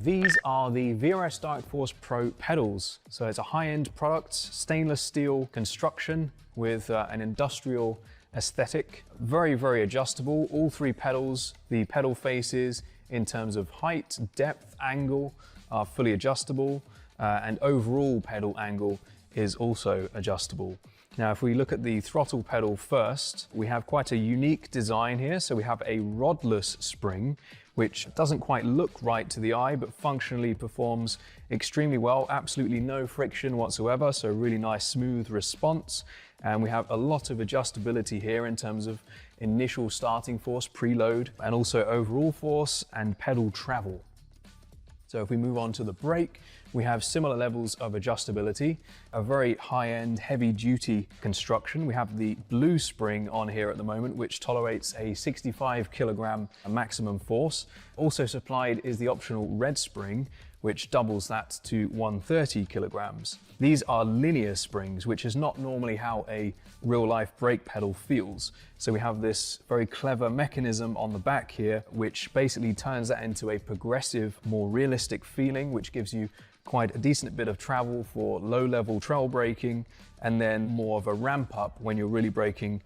These are the VRS Direct Force Pro pedals. So it's a high-end product, stainless steel construction with an industrial aesthetic. Very, very adjustable. All three pedals, the pedal faces in terms of height, depth, angle are fully adjustable, and overall pedal angle is also adjustable. Now, if we look at the throttle pedal first, we have quite a unique design here. So we have a rodless spring, which doesn't quite look right to the eye, but functionally performs extremely well. Absolutely no friction whatsoever, so really nice smooth response. And we have a lot of adjustability here in terms of initial starting force, preload, and also overall force and pedal travel. So if we move on to the brake, we have similar levels of adjustability, a very high-end, heavy-duty construction. We have the blue spring on here at the moment, which tolerates a 65 kilogram maximum force. Also supplied is the optional red spring, which doubles that to 130 kilograms. These are linear springs, which is not normally how a real-life brake pedal feels. So we have this very clever mechanism on the back here, which basically turns that into a progressive, more realistic feeling, which gives you quite a decent bit of travel for low-level trail braking, and then more of a ramp up when you're really braking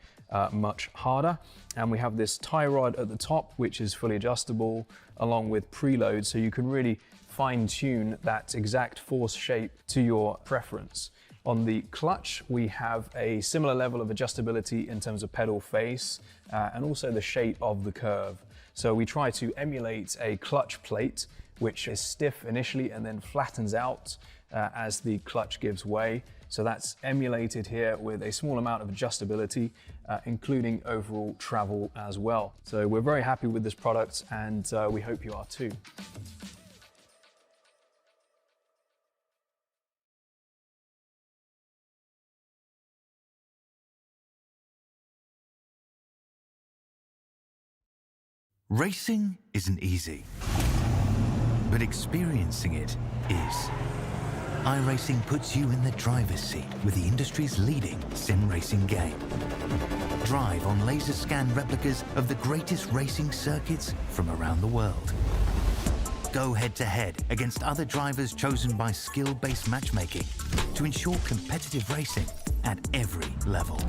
much harder. And we have this tie rod at the top, which is fully adjustable, along with preload, so you can really fine-tune that exact force shape to your preference. On the clutch, we have a similar level of adjustability in terms of pedal face and also the shape of the curve. So we try to emulate a clutch plate, which is stiff initially and then flattens out as the clutch gives way. So that's emulated here with a small amount of adjustability, including overall travel as well. So we're very happy with this product, and we hope you are too. Racing isn't easy, but experiencing it is. iRacing puts you in the driver's seat with the industry's leading sim racing game. Drive on laser scan replicas of the greatest racing circuits from around the world. Go head to head against other drivers chosen by skill-based matchmaking to ensure competitive racing at every level.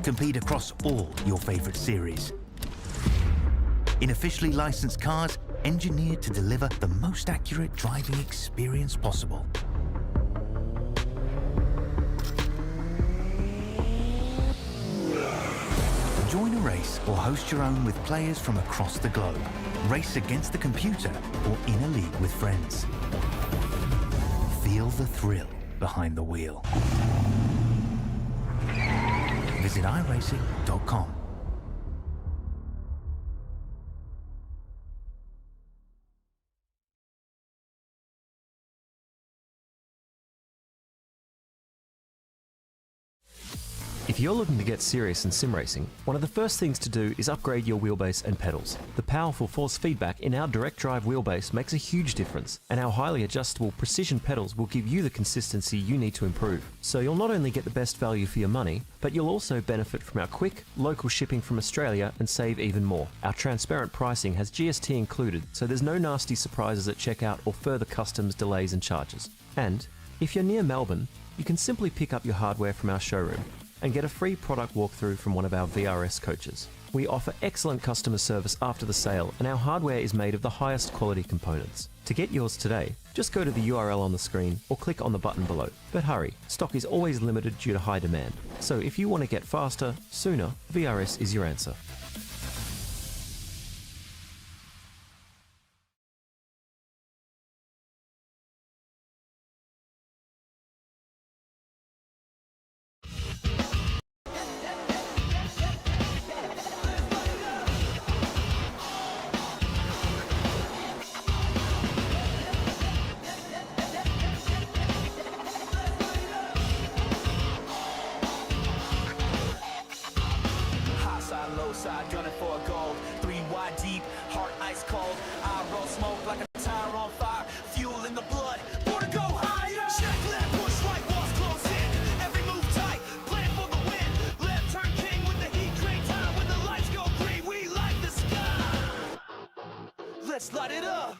Compete across all your favorite series in officially licensed cars engineered to deliver the most accurate driving experience possible. Join a race or host your own with players from across the globe. Race against the computer or in a league with friends. Feel the thrill behind the wheel. Visit IRacing.com. If you're looking to get serious in sim racing, one of the first things to do is upgrade your wheelbase and pedals. The powerful force feedback in our direct drive wheelbase makes a huge difference, and our highly adjustable precision pedals will give you the consistency you need to improve. So you'll not only get the best value for your money, but you'll also benefit from our quick, local shipping from Australia and save even more. Our transparent pricing has GST included, so there's no nasty surprises at checkout or further customs delays and charges. And if you're near Melbourne, you can simply pick up your hardware from our showroom and get a free product walkthrough from one of our VRS coaches. We offer excellent customer service after the sale, and our hardware is made of the highest quality components. To get yours today, just go to the URL on the screen or click on the button below. But hurry, stock is always limited due to high demand. So if you want to get faster, sooner, VRS is your answer. Side gunning for a goal, 3 wide deep, heart ice cold. I roll smoke like a tire on fire, fuel in the blood, born to go higher. Check left, push right, walls close in. Every move tight, plan for the win. Left turn king with the heat train time. When the lights go green, we light the sky. Let's light it up.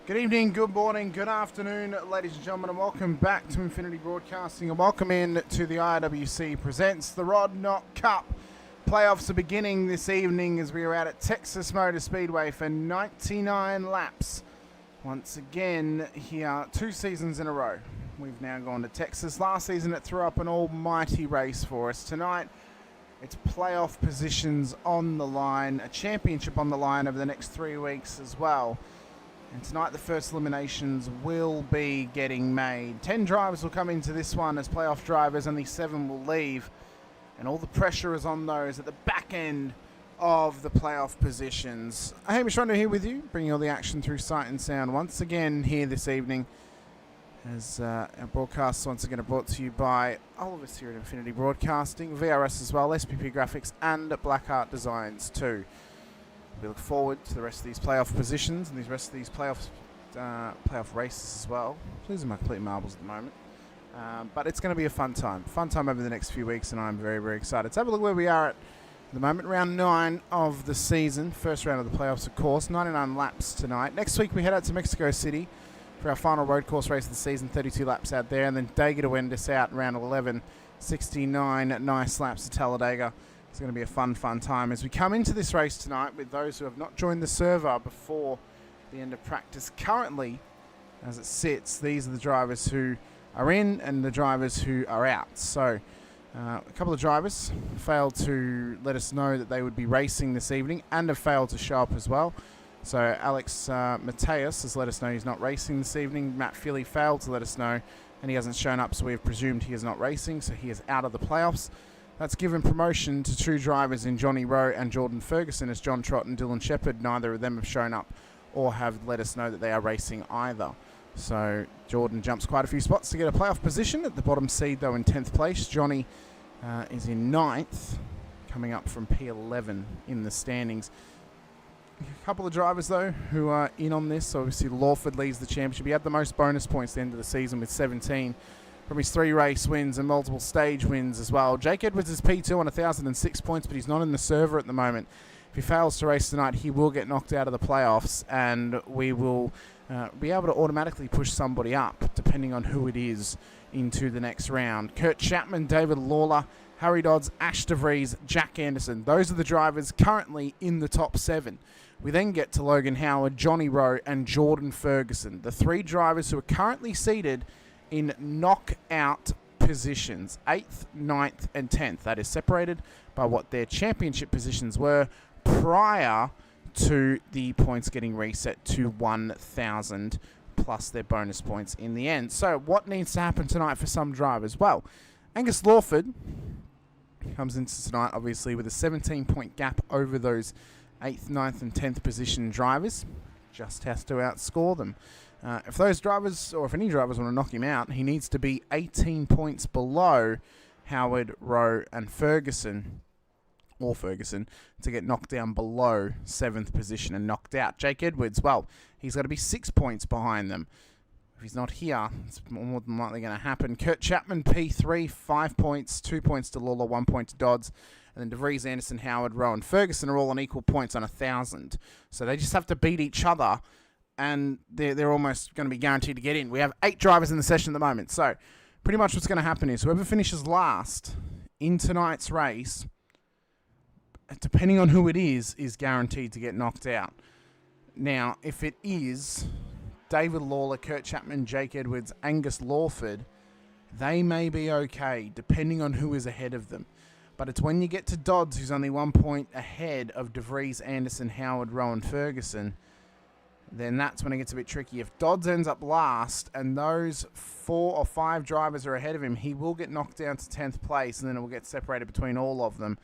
Good evening, good morning, good afternoon, ladies and gentlemen, and welcome back to Infinity Broadcasting, and welcome in to the IRWC presents the Rod Knott Cup. Playoffs are beginning this evening as we are out at Texas Motor Speedway for 99 laps. Once again, here 2 seasons in a row. We've now gone to Texas. Last season it threw up an almighty race for us. Tonight, it's playoff positions on the line, a championship on the line over the next 3 weeks as well. And tonight the first eliminations will be getting made. 10 drivers will come into this one as playoff drivers, only 7 will leave. And all the pressure is on those at the back end of the playoff positions. Hamish Munro here with you, bringing all the action through sight and sound once again here this evening. As our broadcasts once again are brought to you by all of us here at Infinity Broadcasting, VRS as well, SPP Graphics and Blackheart Designs too. We look forward to the rest of these playoff positions and the rest of these playoff races as well. Losing my complete marbles at the moment. But it's going to be a fun time. Fun time over the next few weeks, and I'm very, very excited. Let's have a look where we are at the moment. Round 9 of the season. First round of the playoffs, of course. 99 laps tonight. Next week we head out to Mexico City for our final road course race of the season. 32 laps out there. And then Dega to end us out round 11. 69 nice laps to Talladega. It's going to be a fun time as we come into this race tonight with those who have not joined the server before the end of practice. Currently, as it sits, these are the drivers who are in and the drivers who are out. So a couple of drivers failed to let us know that they would be racing this evening and have failed to show up as well. So Alex Mateus has let us know he's not racing this evening. Matt Philly failed to let us know and he hasn't shown up, so we have presumed he is not racing, so he is out of the playoffs. That's given promotion to 2 drivers in Johnny Rowe and Jordan Ferguson, as John Trott and Dylan Shepherd, neither of them have shown up or have let us know that they are racing either. So Jordan jumps quite a few spots to get a playoff position. At the bottom seed, though, in 10th place. Johnny is in 9th, coming up from P11 in the standings. A couple of drivers, though, who are in on this. Obviously, Lawford leads the championship. He had the most bonus points at the end of the season with 17. From his 3 race wins and multiple stage wins as well. Jake Edwards is P2 on 1,006 points, but he's not in the server at the moment. If he fails to race tonight, he will get knocked out of the playoffs, and we will be able to automatically push somebody up, depending on who it is, into the next round. Kurt Chapman, David Lawler, Harry Dodds, Ash DeVries, Jack Anderson. Those are the drivers currently in the top 7. We then get to Logan Howard, Johnny Rowe, and Jordan Ferguson. The 3 drivers who are currently seated in knockout positions, 8th, 9th, and 10th. That is separated by what their championship positions were prior to the points getting reset to 1,000 plus their bonus points in the end. So what needs to happen tonight for some drivers? Well, Angus Lawford comes into tonight, obviously, with a 17-point gap over those 8th, 9th, and 10th position drivers. Just has to outscore them. If those drivers, or if any drivers want to knock him out, he needs to be 18 points below Howard, Rowe, and Ferguson, to get knocked down below 7th position and knocked out. Jake Edwards, well, he's got to be 6 points behind them. If he's not here, it's more than likely going to happen. Kurt Chapman, P3, 5 points, 2 points to Lawler, 1 point to Dodds. And then DeVries, Anderson, Howard, Rowe, and Ferguson are all on equal points on 1,000. So they just have to beat each other, and they're almost going to be guaranteed to get in. We have 8 drivers in the session at the moment. So pretty much what's going to happen is whoever finishes last in tonight's race, depending on who it is guaranteed to get knocked out. Now, if it is David Lawler, Kurt Chapman, Jake Edwards, Angus Lawford, they may be okay, depending on who is ahead of them. But it's when you get to Dodds, who's only 1 point ahead of DeVries, Anderson, Howard, Rowe, and Ferguson, then that's when it gets a bit tricky. If Dodds ends up last and those 4 or 5 drivers are ahead of him, he will get knocked down to 10th place, and then it will get separated between all of them.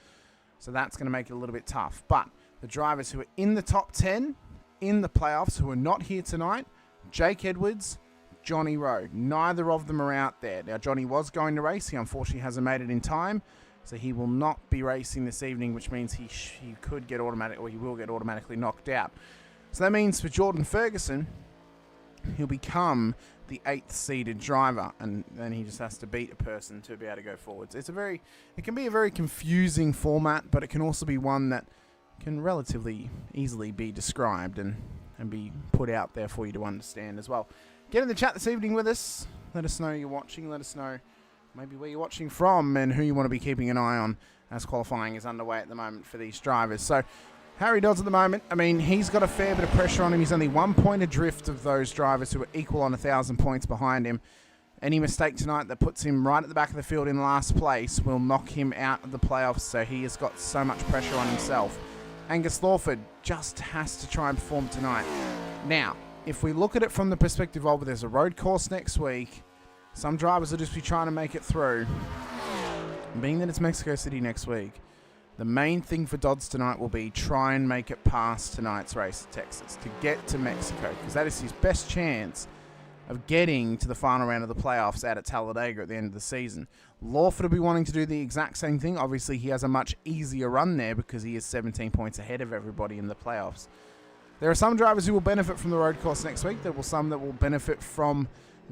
So that's going to make it a little bit tough. But the drivers who are in the top 10 in the playoffs, who are not here tonight, Jake Edwards, Johnny Rowe. Neither of them are out there. Now, Johnny was going to race. He unfortunately hasn't made it in time. So he will not be racing this evening, which means he could get automatic, or he will get automatically knocked out. So that means for Jordan Ferguson, he'll become the 8th seeded driver, and then he just has to beat a person to be able to go forwards. It can be a very confusing format, but it can also be one that can relatively easily be described, and and be put out there for you to understand as well. Get in the chat this evening with us. Let us know you're watching. Let us know maybe where you're watching from and who you want to be keeping an eye on as qualifying is underway at the moment for these drivers. So Harry Dodds at the moment, I mean, he's got a fair bit of pressure on him. He's only 1 point adrift of those drivers who are equal on 1,000 points behind him. Any mistake tonight that puts him right at the back of the field in last place will knock him out of the playoffs, so he has got so much pressure on himself. Angus Lawford just has to try and perform tonight. Now, if we look at it from the perspective of there's a road course next week, some drivers will just be trying to make it through. Being that it's Mexico City next week, the main thing for Dodds tonight will be try and make it past tonight's race at Texas to get to Mexico, because that is his best chance of getting to the final round of the playoffs out at Talladega at the end of the season. Lawford will be wanting to do the exact same thing. Obviously, he has a much easier run there because he is 17 points ahead of everybody in the playoffs. There are some drivers who will benefit from the road course next week. There will some that will benefit from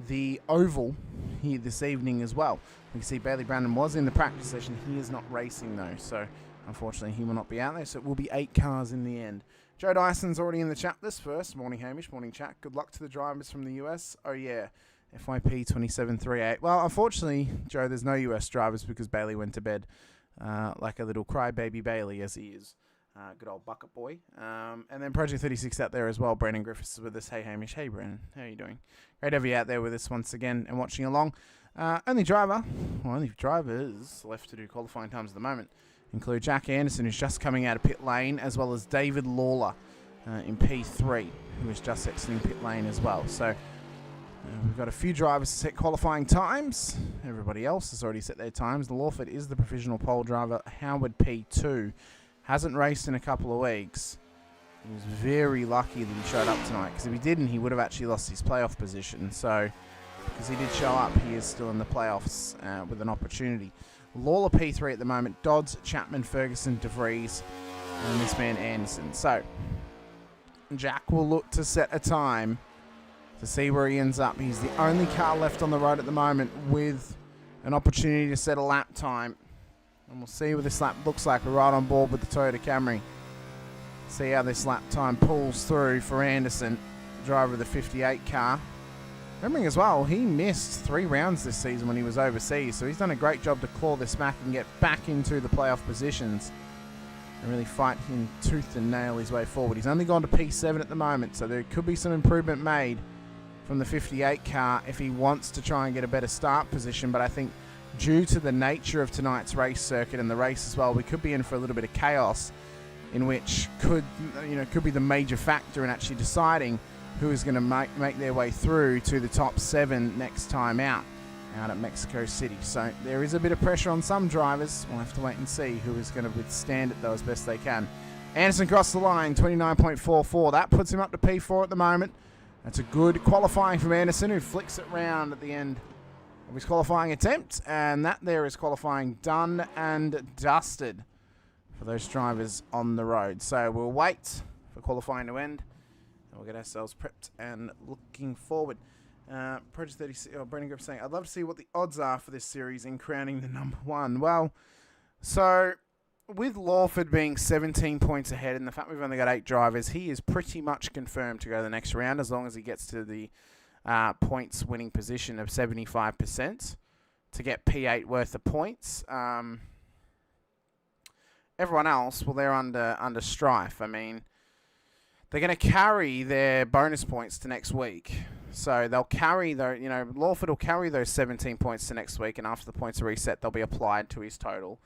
the oval here this evening as well. We can see Bailey Brandon was in the practice session. He is not racing though, so unfortunately he will not be out there. So it will be 8 cars in the end. Joe Dyson's already in the chat this first. Morning Hamish, morning chat. Good luck to the drivers from the US. Oh yeah, FYP 2738. Well, unfortunately, Joe, there's no US drivers because Bailey went to bed like a little crybaby Bailey as he is. Good old bucket boy. And then Project 36 out there as well. Brandon Griffiths is with us. Hey Hamish. Hey Brandon. How are you doing? Great to have you out there with us once again and watching along. Only drivers left to do qualifying times at the moment include Jack Anderson, who's just coming out of pit lane, as well as David Lawler in P3, who is just exiting pit lane as well. So we've got a few drivers to set qualifying times. Everybody else has already set their times. Lawford is the provisional pole driver. Howard P2 hasn't raced in a couple of weeks. He was very lucky that he showed up tonight, because if he didn't, he would have actually lost his playoff position. So because he did show up, he is still in the playoffs with an opportunity. Lawler P3 at the moment. Dodds, Chapman, Ferguson, DeVries, and this man Anderson. So Jack will look to set a time to see where he ends up. He's the only car left on the road at the moment with an opportunity to set a lap time. And we'll see what this lap looks like. We're right on board with the Toyota Camry. See how this lap time pulls through for Anderson, the driver of the 58 car. Remembering as well, he missed 3 rounds this season when he was overseas, so he's done a great job to claw this back and get back into the playoff positions and really fight him tooth and nail his way forward. He's only gone to P7 at the moment, so there could be some improvement made from the 58 car if he wants to try and get a better start position, but I think due to the nature of tonight's race circuit and the race as well, we could be in for a little bit of chaos, in which could be the major factor in actually deciding who is going to make their way through to the top 7 next time out at Mexico City. So there is a bit of pressure on some drivers. We'll have to wait and see who is going to withstand it though as best they can. Anderson crossed the line, 29.44. That puts him up to P4 at the moment. That's a good qualifying from Anderson, who flicks it round at the end of his qualifying attempt. And that there is qualifying done and dusted for those drivers on the road. So we'll wait for qualifying to end. We'll get ourselves prepped and looking forward. Project 36, Brendan Griffith saying, I'd love to see what the odds are for this series in crowning the number 1. Well, so with Lawford being 17 points ahead and the fact we've only got 8 drivers, he is pretty much confirmed to go to the next round as long as he gets to the points winning position of 75% to get P8 worth of points. Everyone else, well, they're under strife. I mean, they're going to carry their bonus points to next week. So they'll carry, Lawford will carry those 17 points to next week, and after the points are reset, they'll be applied to his total.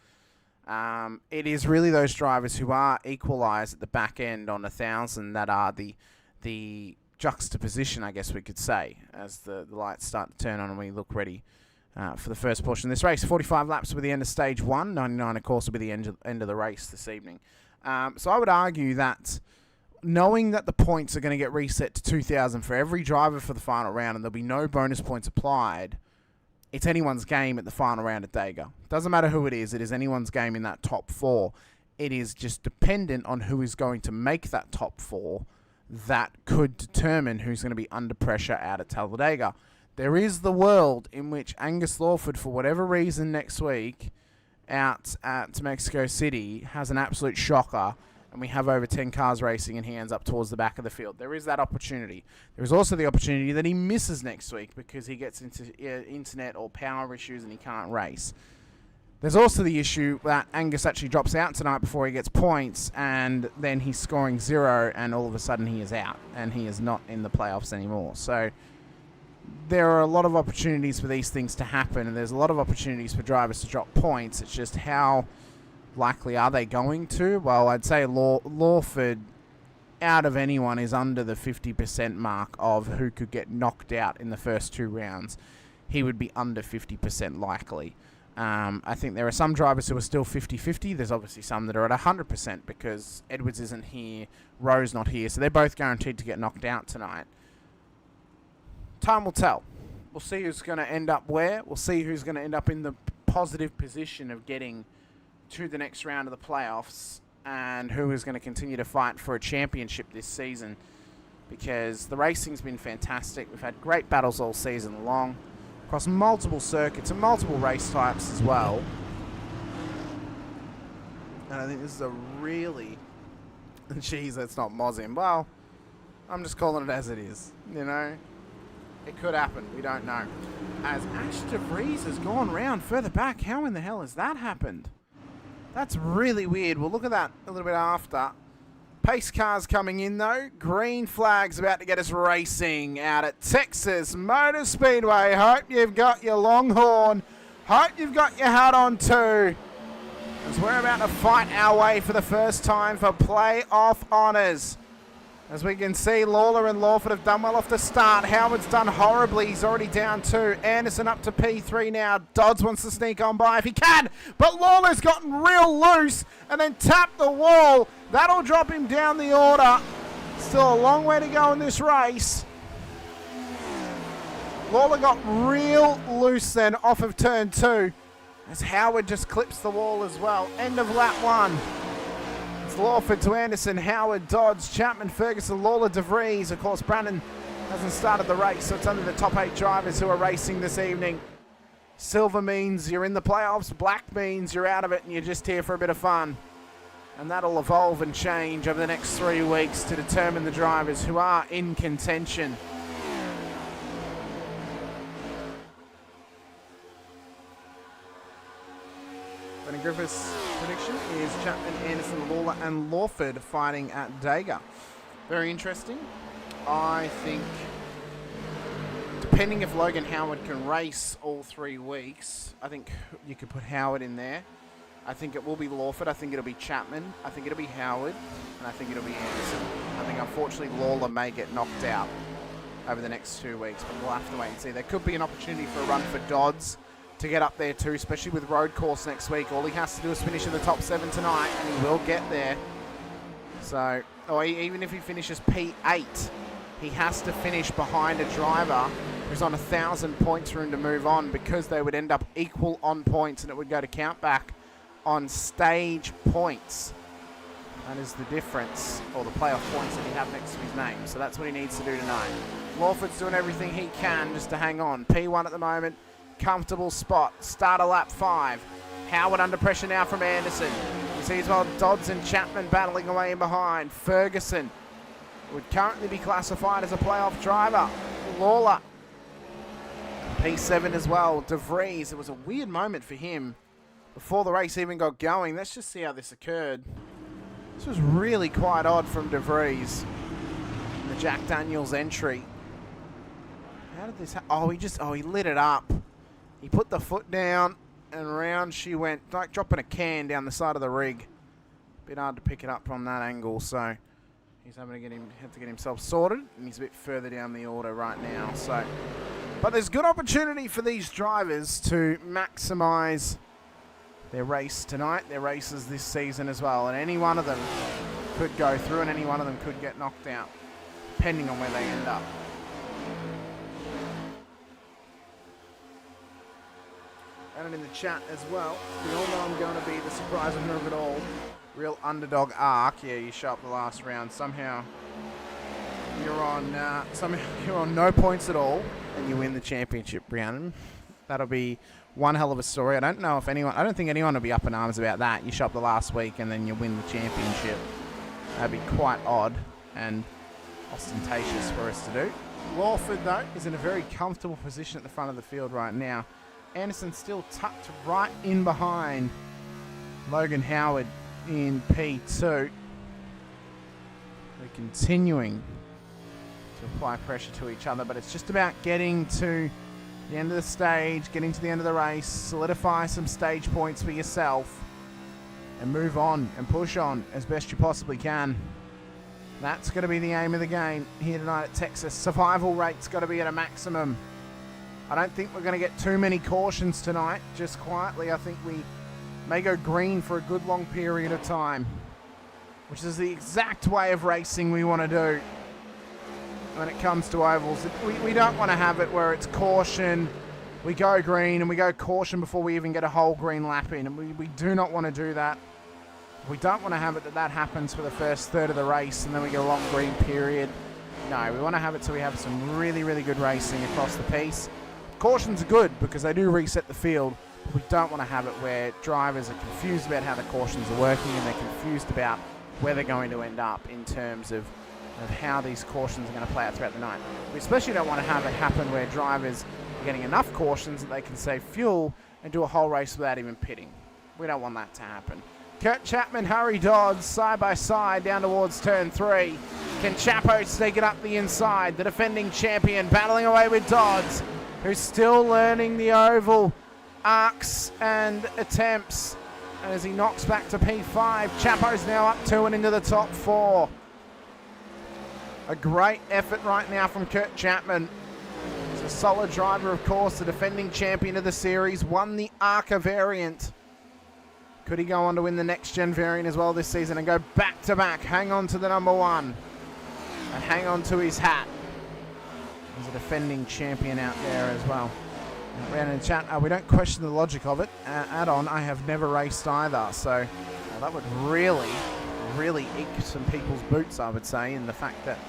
It is really those drivers who are equalised at the back end on 1,000 that are the juxtaposition, I guess we could say, as the lights start to turn on and we look ready for the first portion of this race. 45 laps will be the end of stage 1. 99, of course, will be the end of the race this evening. So I would argue that knowing that the points are going to get reset to 2,000 for every driver for the final round and there'll be no bonus points applied, it's anyone's game at the final round at Dega. Doesn't matter who it is anyone's game in that top 4. It is just dependent on who is going to make that top 4 that could determine who's going to be under pressure out at Talladega. There is the world in which Angus Lawford, for whatever reason next week, out at Mexico City, has an absolute shocker and we have over 10 cars racing and he ends up towards the back of the field. There is that opportunity. There is also the opportunity that he misses next week because he gets into internet or power issues and he can't race. There's also the issue that Angus actually drops out tonight before he gets points, and then he's scoring 0, and all of a sudden he is out, and he is not in the playoffs anymore. So there are a lot of opportunities for these things to happen, and there's a lot of opportunities for drivers to drop points. It's just how likely are they going to? Well, I'd say Lawford, out of anyone, is under the 50% mark of who could get knocked out in the first 2 rounds. He would be under 50% likely. I think there are some drivers who are still 50-50. There's obviously some that are at 100% because Edwards isn't here, Rowe's not here, so they're both guaranteed to get knocked out tonight. Time will tell. We'll see who's going to end up where. We'll see who's going to end up in the positive position of getting to the next round of the playoffs and who is going to continue to fight for a championship this season, because the racing's been fantastic. We've had great battles all season long across multiple circuits and multiple race types as well. And I think this is a really... Geez, that's not Mozim. Well, I'm just calling it as it is, you know. It could happen. We don't know. As Ash DeVries has gone round further back. How in the hell has that happened? That's really weird. We'll look at that a little bit after. Pace cars coming in, though. Green flag's about to get us racing out at Texas Motor Speedway. Hope you've got your Longhorn. Hope you've got your hat on, too. As we're about to fight our way for the first time for playoff honours. As we can see, Lawler and Lawford have done well off the start. Howard's done horribly. He's already down 2. Anderson up to P3 now. Dodds wants to sneak on by if he can. But Lawler's gotten real loose and then tapped the wall. That'll drop him down the order. Still a long way to go in this race. Lawler got real loose then off of turn 2. As Howard just clips the wall as well. End of lap 1. Lawford to Anderson, Howard, Dodds, Chapman, Ferguson, Lawler, DeVries. Of course, Brandon hasn't started the race, so it's only the top 8 drivers who are racing this evening. Silver means you're in the playoffs. Black means you're out of it and you're just here for a bit of fun. And that'll evolve and change over the next 3 weeks to determine the drivers who are in contention. Brendan Griffiths' prediction is Chapman, Anderson, Lawler and Lawford fighting at Dagger. Very interesting. I think, depending if Logan Howard can race all 3 weeks, I think you could put Howard in there. I think it will be Lawford. I think it'll be Chapman. I think it'll be Howard. And I think it'll be Anderson. I think, unfortunately, Lawler may get knocked out over the next 2 weeks, but we'll have to wait and see. There could be an opportunity for a run for Dodds to get up there too, especially with road course next week. All he has to do is finish in the top 7 tonight, and he will get there. So, even if he finishes P8, he has to finish behind a driver who's on 1,000 points for him to move on, because they would end up equal on points, and it would go to count back on stage points. That is the difference, or the playoff points that he have next to his name. So that's what he needs to do tonight. Lawford's doing everything he can just to hang on. P1 at the moment. Comfortable spot. Start of lap 5. Howard under pressure now from Anderson. You see as well Dodds and Chapman battling away in behind. Ferguson would currently be classified as a playoff driver. Lawler, P7 as well. DeVries, it was a weird moment for him before the race even got going. Let's just see how this occurred. This was really quite odd from DeVries in the Jack Daniels entry. How did this happen? He lit it up. He put the foot down and round she went, like dropping a can down the side of the rig. Bit hard to pick it up from that angle, so he's had to get himself sorted, and he's a bit further down the order right now. So, but there's good opportunity for these drivers to maximise their race tonight, their races this season as well, and any one of them could go through, and any one of them could get knocked out, depending on where they end up. And in the chat as well, we all know I'm going to be the surprise winner of it all. Real underdog arc. Yeah, you show up the last round. Somehow you're on no points at all, and you win the championship, Rhiannon. That'll be one hell of a story. I don't think anyone will be up in arms about that. You show up the last week and then you win the championship. That'd be quite odd and ostentatious for us to do. Lawford, though, is in a very comfortable position at the front of the field right now. Anderson still tucked right in behind Logan Howard in P2. They're continuing to apply pressure to each other, but it's just about getting to the end of the stage, getting to the end of the race, solidify some stage points for yourself, and move on and push on as best you possibly can. That's going to be the aim of the game here tonight at Texas. Survival rate's got to be at a maximum. I don't think we're going to get too many cautions tonight. Just quietly, I think we may go green for a good long period of time, which is the exact way of racing we want to do when it comes to ovals. We don't want to have it where it's caution, we go green, and we go caution before we even get a whole green lap in. And we do not want to do that. We don't want to have it that happens for the first third of the race and then we get a long green period. No, we want to have it so we have some really, really good racing across the piece. Cautions are good because they do reset the field. But we don't want to have it where drivers are confused about how the cautions are working and they're confused about where they're going to end up in terms of how these cautions are going to play out throughout the night. We especially don't want to have it happen where drivers are getting enough cautions that they can save fuel and do a whole race without even pitting. We don't want that to happen. Kurt Chapman, Harry Dodds, side by side down towards turn 3. Can Chapo take it up the inside? The defending champion battling away with Dodds, who's still learning the oval arcs and attempts. And as he knocks back to P5, Chapo's now up 2 and into the top 4. A great effort right now from Kurt Chapman. He's a solid driver, of course, the defending champion of the series, won the ARCA variant. Could he go on to win the Next Gen variant as well this season and go back-to-back, hang on to the number 1 and hang on to his hat? He's a defending champion out there as well. Around in the chat, we don't question the logic of it. Add on, I have never raced either, so that would really, really ink some people's boots, I would say, in the fact that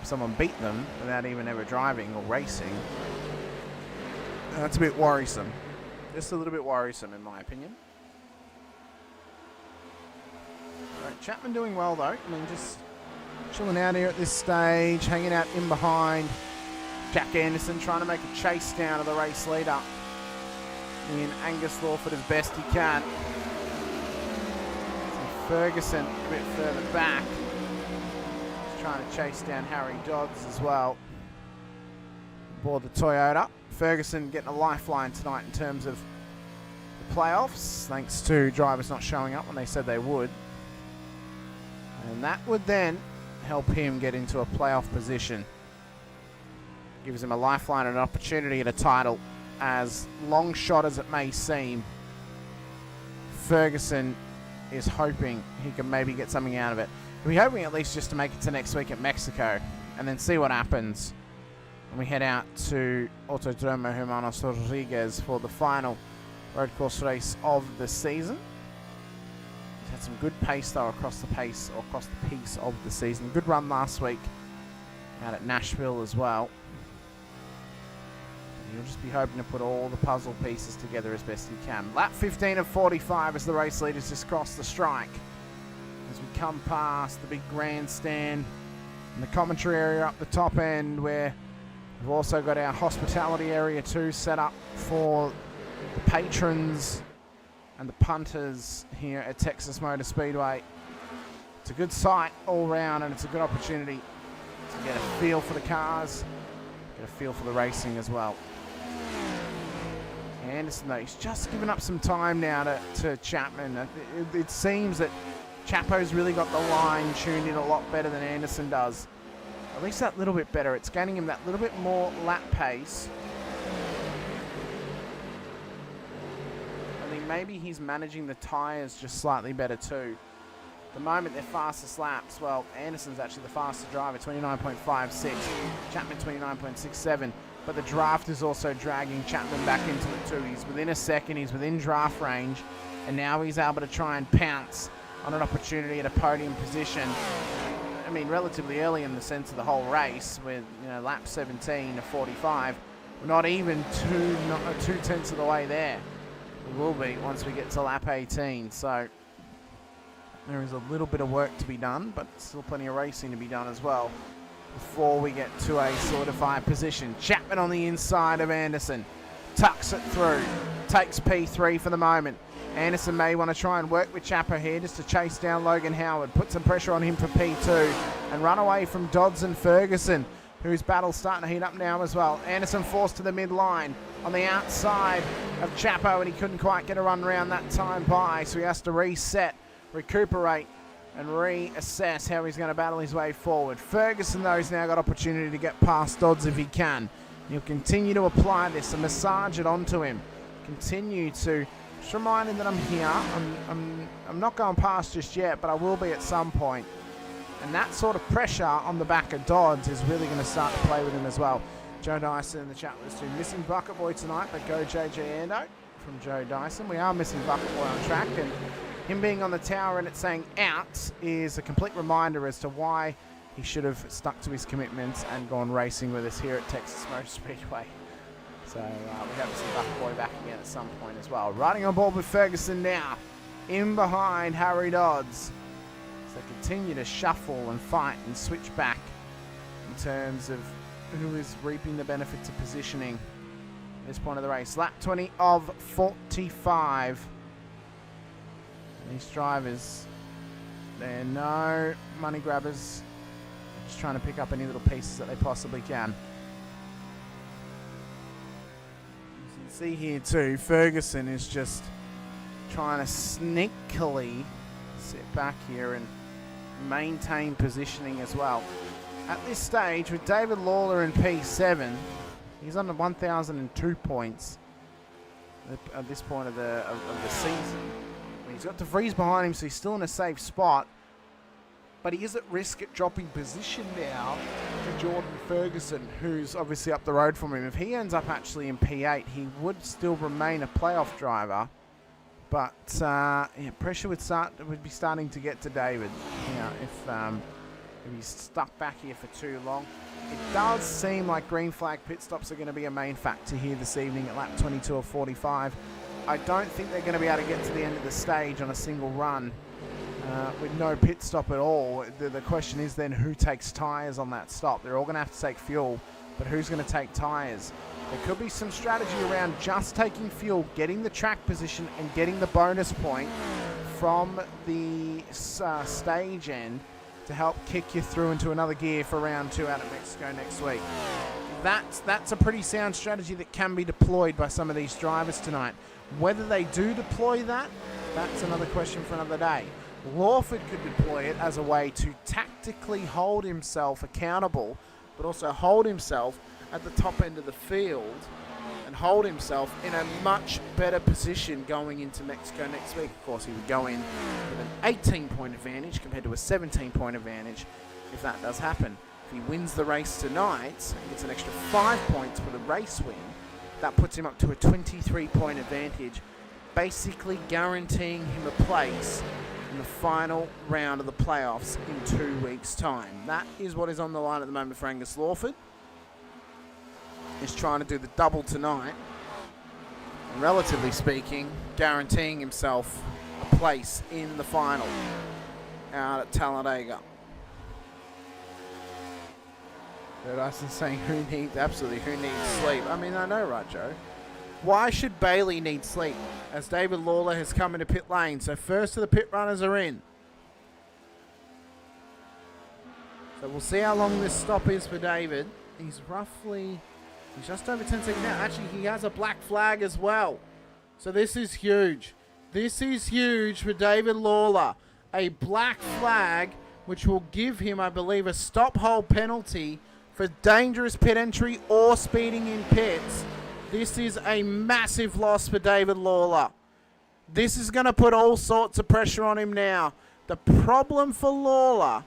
if someone beat them without even ever driving or racing, that's a bit worrisome. Just a little bit worrisome, in my opinion. Right, Chapman doing well, though. I mean, just chilling out here at this stage, hanging out in behind. Jack Anderson trying to make a chase down of the race leader in Angus Lawford as best he can. So Ferguson a bit further back. He's trying to chase down Harry Dodds as well. Aboard the Toyota. Ferguson getting a lifeline tonight in terms of the playoffs, thanks to drivers not showing up when they said they would. And that would then help him get into a playoff position. Gives him a lifeline and an opportunity at a title. As long shot as it may seem, Ferguson is hoping he can maybe get something out of it. We're hoping at least just to make it to next week at Mexico and then see what happens when we head out to Autodromo Hermanos Rodriguez for the final road course race of the season. He's had some good pace though across the piece of the season. Good run last week out at Nashville as well. You'll just be hoping to put all the puzzle pieces together as best you can. Lap 15 of 45 as the race leaders just cross the strike. As we come past the big grandstand and the commentary area up the top end, where we've also got our hospitality area too set up for the patrons and the punters here at Texas Motor Speedway. It's a good sight all round and it's a good opportunity to get a feel for the cars, get a feel for the racing as well. Anderson, though, he's just given up some time now to Chapman. It seems that Chapo's really got the line tuned in a lot better than Anderson does. At least that little bit better. It's gaining him that little bit more lap pace. I think maybe he's managing the tyres just slightly better too. At the moment, their fastest laps, well, Anderson's actually the fastest driver, 29.56. Chapman, 29.67. But the draft is also dragging Chapman back into it too. He's within a second, he's within draft range, and now he's able to try and pounce on an opportunity at a podium position. I mean, relatively early in the sense of the whole race, with lap 17 of 45. We're not even two tenths of the way there. We will be once we get to lap 18. So There is a little bit of work to be done, but still plenty of racing to be done as well before we get to a solidified position. Chapman on the inside of Anderson. Tucks it through. Takes P3 for the moment. Anderson may want to try and work with Chapo here just to chase down Logan Howard. Put some pressure on him for P2 and run away from Dodds and Ferguson, whose battle's starting to heat up now as well. Anderson forced to the midline on the outside of Chapo, and he couldn't quite get a run around that time by, so he has to reset, recuperate, and reassess how he's going to battle his way forward. Ferguson, though, has now got opportunity to get past Dodds if he can. He'll continue to apply this and massage it onto him. Continue to just remind him that I'm here. I'm not going past just yet, but I will be at some point. And that sort of pressure on the back of Dodds is really going to start to play with him as well. Joe Dyson in the chat was too. Missing Bucket Boy tonight, but go JJ Ando from Joe Dyson. We are missing Bucket Boy on track, and him being on the tower and it saying out is a complete reminder as to why he should have stuck to his commitments and gone racing with us here at Texas Motor Speedway. So we hope to see Bucket Boy back again at some point as well. Riding on board with Ferguson now, in behind Harry Dodds. So they continue to shuffle and fight and switch back in terms of who is reaping the benefits of positioning at this point of the race. Lap 20 of 45. These drivers, they're no money grabbers. They're just trying to pick up any little pieces that they possibly can. You can see here too, Ferguson is just trying to sneakily sit back here and maintain positioning as well. At this stage, with David Lawler in P7, he's on the 1,002 points at this point of the season. He's got DeVries behind him, so he's still in a safe spot. But he is at risk at dropping position now to Jordan Ferguson, who's obviously up the road from him. If he ends up actually in P8, he would still remain a playoff driver. But yeah, pressure would be starting to get to David. You know, if he's stuck back here for too long. It does seem like green flag pit stops are going to be a main factor here this evening at lap 22 of 45. I don't think they're going to be able to get to the end of the stage on a single run with no pit stop at all. The question is then who takes tyres on that stop. They're all going to have to take fuel, but who's going to take tyres? There could be some strategy around just taking fuel, getting the track position and getting the bonus point from the stage end to help kick you through into another gear for round 2 out of Mexico next week. That's a pretty sound strategy that can be deployed by some of these drivers tonight. Whether they do deploy that, that's another question for another day. Lawford could deploy it as a way to tactically hold himself accountable, but also hold himself at the top end of the field and hold himself in a much better position going into Mexico next week. Of course, he would go in with an 18-point advantage compared to a 17-point advantage if that does happen. If he wins the race tonight and gets an extra 5 points for the race win, that puts him up to a 23-point advantage, basically guaranteeing him a place in the final round of the playoffs in 2 weeks' time. That is what is on the line at the moment for Angus Lawford. He's trying to do the double tonight, and relatively speaking, guaranteeing himself a place in the final out at Talladega. Dyson saying who needs sleep. I mean, I know, right, Joe? Why should Bailey need sleep as David Lawler has come into pit lane? So first of the pit runners are in. So we'll see how long this stop is for David. He's just over 10 seconds now. Actually, he has a black flag as well. So this is huge. This is huge for David Lawler. A black flag, which will give him, I believe, a stop hold penalty for dangerous pit entry or speeding in pits. This is a massive loss for David Lawler. This is going to put all sorts of pressure on him now. The problem for Lawler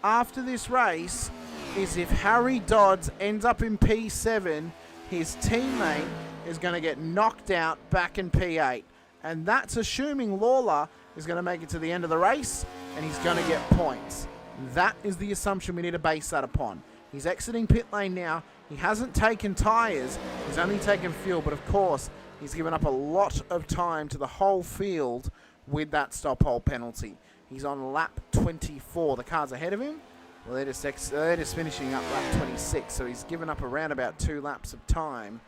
after this race is if Harry Dodds ends up in P7, his teammate is going to get knocked out back in P8. And that's assuming Lawler is going to make it to the end of the race and he's going to get points. That is the assumption we need to base that upon. He's exiting pit lane now. He hasn't taken tyres. He's only taken fuel. But, of course, he's given up a lot of time to the whole field with that stop hold penalty. He's on lap 24. The cars ahead of him, well, they're just finishing up lap 26. So he's given up around about 2 laps of time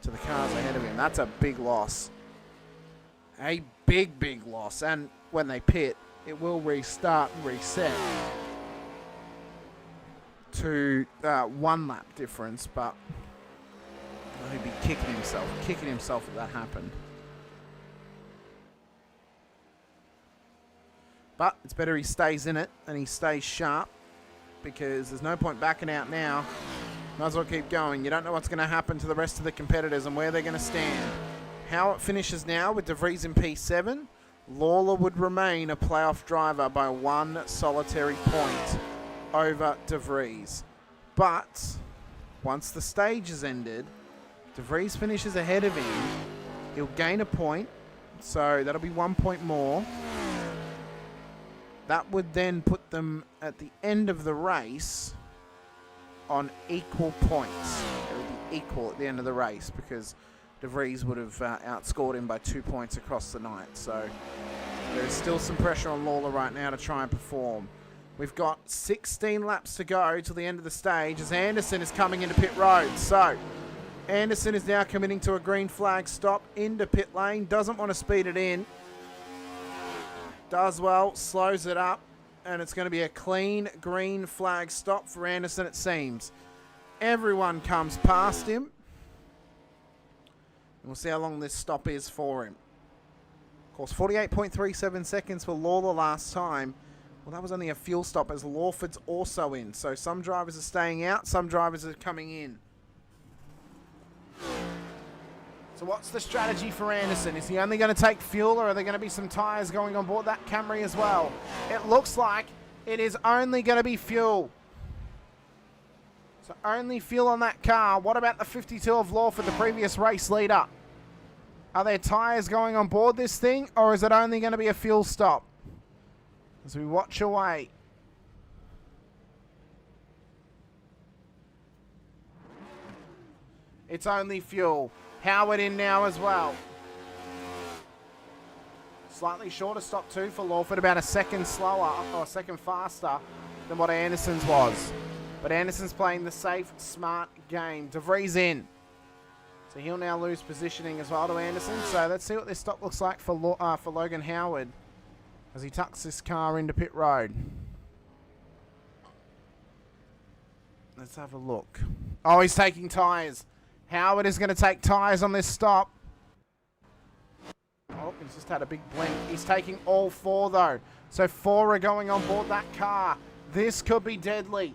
to the cars ahead of him. That's a big loss. A big, big loss. And when they pit, it will restart and reset to 1 lap difference, but he'd be kicking himself if that happened. But it's better he stays in it and he stays sharp, because there's no point backing out now. Might as well keep going. You don't know what's going to happen to the rest of the competitors and where they're going to stand. How it finishes now with De Vries in P7, Lawler would remain a playoff driver by 1 solitary point over De Vries. But once the stage is ended, De Vries finishes ahead of him. He'll gain a point, so that'll be 1 point more. That would then put them at the end of the race on equal points. It would be equal at the end of the race, because De Vries would have outscored him by 2 points across the night. So there's still some pressure on Lawler right now to try and perform. We've got 16 laps to go till the end of the stage as Anderson is coming into pit road. So Anderson is now committing to a green flag stop into pit lane. Doesn't want to speed it in. Does well, slows it up, and it's going to be a clean green flag stop for Anderson, it seems. Everyone comes past him. And we'll see how long this stop is for him. Of course, 48.37 seconds for Lawler last time. Well, that was only a fuel stop, as Lawford's also in. So some drivers are staying out, some drivers are coming in. So what's the strategy for Anderson? Is he only going to take fuel, or are there going to be some tyres going on board that Camry as well? It looks like it is only going to be fuel. So only fuel on that car. What about the 52 of Lawford, the previous race leader? Are there tyres going on board this thing, or is it only going to be a fuel stop? As we watch away. It's only fuel. Howard in now as well. Slightly shorter stop too for Lawford, about a second slower, or a second faster than what Anderson's was. But Anderson's playing the safe, smart game. De Vries in. So he'll now lose positioning as well to Anderson. So let's see what this stop looks like for Logan Howard as he tucks this car into pit road. Let's have a look. Oh, he's taking tyres. Howard is going to take tyres on this stop. Oh, he's just had a big blink. He's taking all 4 though. So 4 are going on board that car. This could be deadly.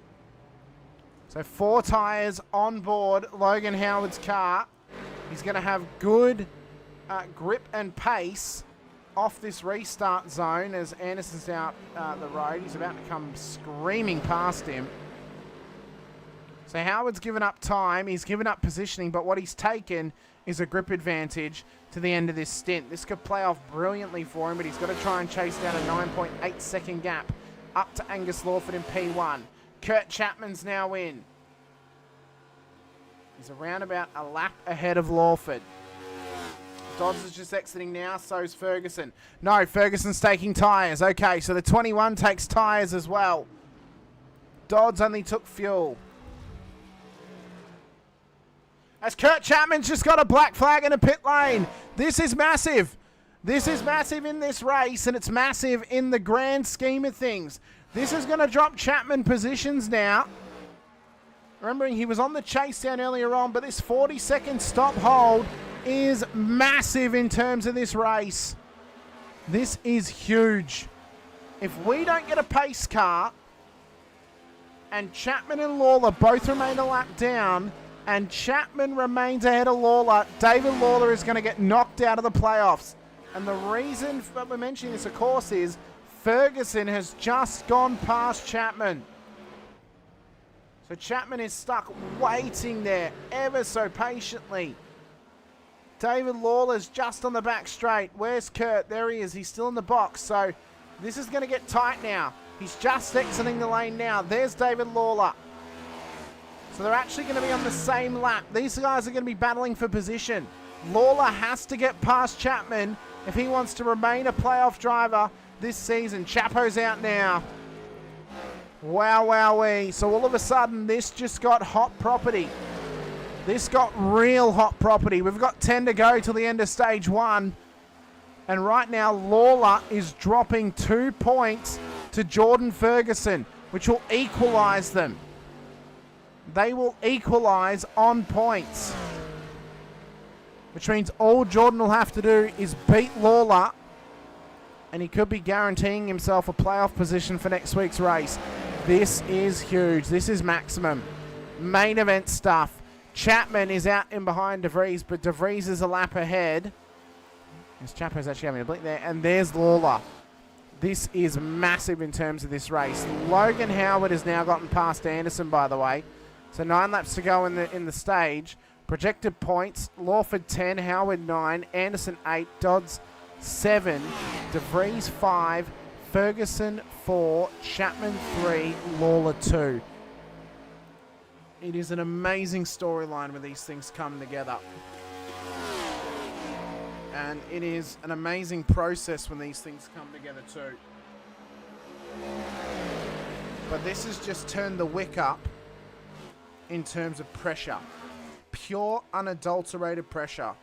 So 4 tyres on board Logan Howard's car. He's going to have good grip and pace off this restart zone as Anderson's out the road. He's about to come screaming past him. So Howard's given up time, he's given up positioning, but what he's taken is a grip advantage to the end of this stint. This could play off brilliantly for him, but he's got to try and chase down a 9.8 second gap up to Angus Lawford in P1. Kurt Chapman's now in. He's around about a lap ahead of Lawford. Dodds is just exiting now, so's Ferguson. No, Ferguson's taking tyres. Okay, so the 21 takes tyres as well. Dodds only took fuel. As Kurt Chapman's just got a black flag in a pit lane. This is massive. This is massive in this race, and it's massive in the grand scheme of things. This is going to drop Chapman positions now. Remembering he was on the chase down earlier on, but this 40-second stop hold is massive in terms of this race. This is huge. If we don't get a pace car, and Chapman and Lawler both remain a lap down, and Chapman remains ahead of Lawler, David Lawler is going to get knocked out of the playoffs. And the reason that we're mentioning this, of course, is Ferguson has just gone past Chapman. So Chapman is stuck waiting there ever so patiently. David Lawler's just on the back straight. Where's Kurt? There he is. He's still in the box. So this is going to get tight now. He's just exiting the lane now. There's David Lawler. So they're actually going to be on the same lap. These guys are going to be battling for position. Lawler has to get past Chapman if he wants to remain a playoff driver this season. Chapo's out now. Wow, wowee. So all of a sudden, this just got hot property. This got real hot property. We've got 10 to go till the end of stage 1. And right now, Lawler is dropping 2 points to Jordan Ferguson, which will equalise them. They will equalise on points. Which means all Jordan will have to do is beat Lawler, and he could be guaranteeing himself a playoff position for next week's race. This is huge. This is maximum. Main event stuff. Chapman is out in behind De Vries, but De Vries is a lap ahead. As Chapo's actually having a blink there, and there's Lawler. This is massive in terms of this race. Logan Howard has now gotten past Anderson, by the way. So 9 laps to go in the stage. Projected points, Lawford 10, Howard 9, Anderson 8, Dodds 7, De Vries 5, Ferguson 4, Chapman 3, Lawler 2. It is an amazing storyline when these things come together. And it is an amazing process when these things come together too. But this has just turned the wick up in terms of pressure. Pure, unadulterated pressure.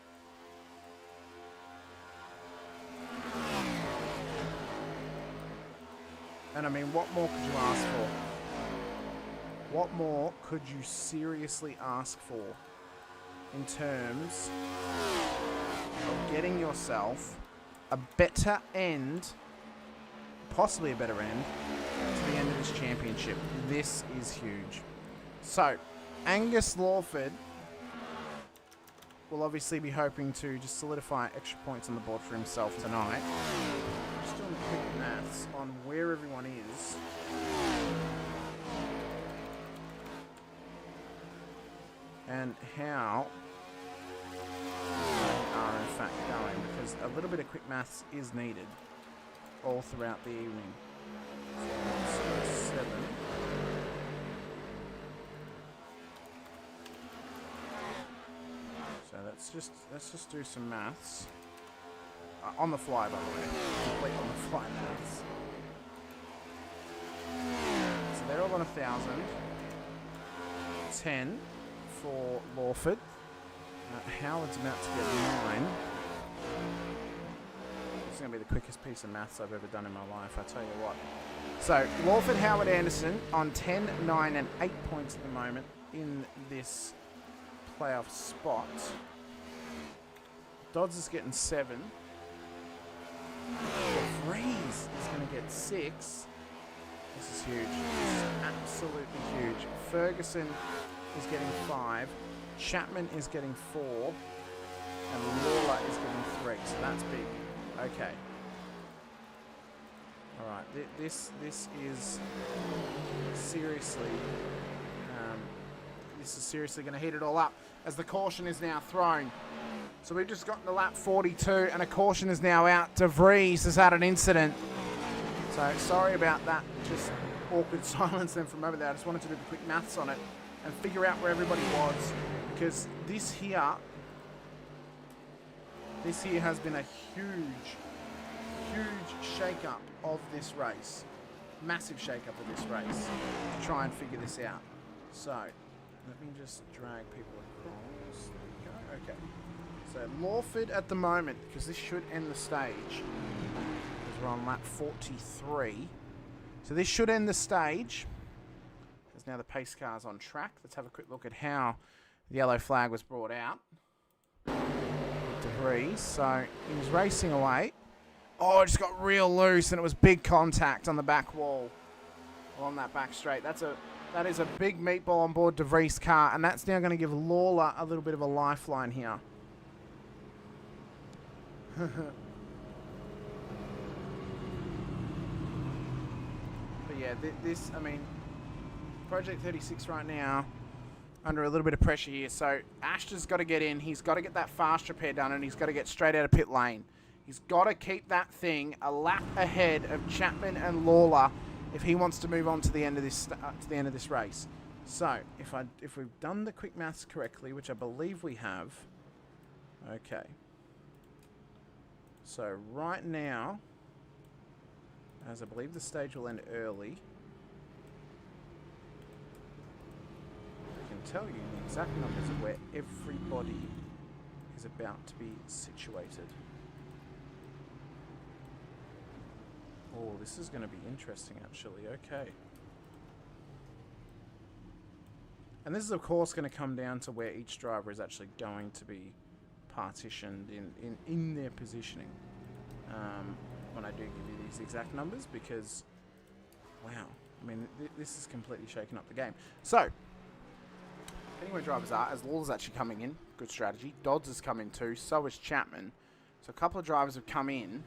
And I mean, what more could you ask for? What more could you seriously ask for in terms of getting yourself a better end, possibly a better end, to the end of this championship? This is huge. So, Angus Lawford will obviously be hoping to just solidify extra points on the board for himself tonight. Just doing quick maths on where everyone is. And how they are in fact going, because a little bit of quick maths is needed all throughout the evening. So 7. So let's just do some maths on the fly, by the way. Complete on the fly maths. So they're all on 1,000. 10 for Lawford. Howard's about to get 9. This is going to be the quickest piece of maths I've ever done in my life, I tell you what. So Lawford, Howard, Anderson on 10, 9 and 8 points at the moment in this playoff spot. Dodds is getting 7. De Vries is going to get 6. This is huge. This is absolutely huge. Ferguson is getting 5. Chapman is getting 4. And Lawler is getting 3. So that's big. Okay. Alright. This is seriously... this is seriously going to heat it all up as the caution is now thrown. So we've just gotten to lap 42 and a caution is now out. De Vries has had an incident. So sorry about that. Just awkward silence then from over there. I just wanted to do the quick maths on it and figure out where everybody was, because this here has been a huge shake-up of this race. Massive shake-up of this race to try and figure this out. So let me just drag people across. There we go. Okay. So Lawford at the moment, because this should end the stage, because we're on lap 43. So this should end the stage. Because now the pace car's on track. Let's have a quick look at how the yellow flag was brought out. De Vries. So he was racing away. Oh, it just got real loose, and it was big contact on the back wall. Along that back straight. That is a big meatball on board De Vries' car, and that's now going to give Lawler a little bit of a lifeline here. But yeah, this, I mean, Project 36 right now under a little bit of pressure here. So Ashton's got to get in. He's got to get that fast repair done, and he's got to get straight out of pit lane. He's got to keep that thing a lap ahead of Chapman and Lawler if he wants to move on to the end of this race. So if we've done the quick maths correctly, which I believe we have, okay. So right now, as I believe the stage will end early. I can tell you the exact numbers of where everybody is about to be situated. Oh, this is going to be interesting, actually. Okay. And this is, of course, going to come down to where each driver is actually going to be partitioned in their positioning. When I do give you these exact numbers, because, wow, I mean, this is completely shaking up the game. So, depending where drivers are, as Lawler's actually coming in, good strategy. Dodds has come in too, so is Chapman. So a couple of drivers have come in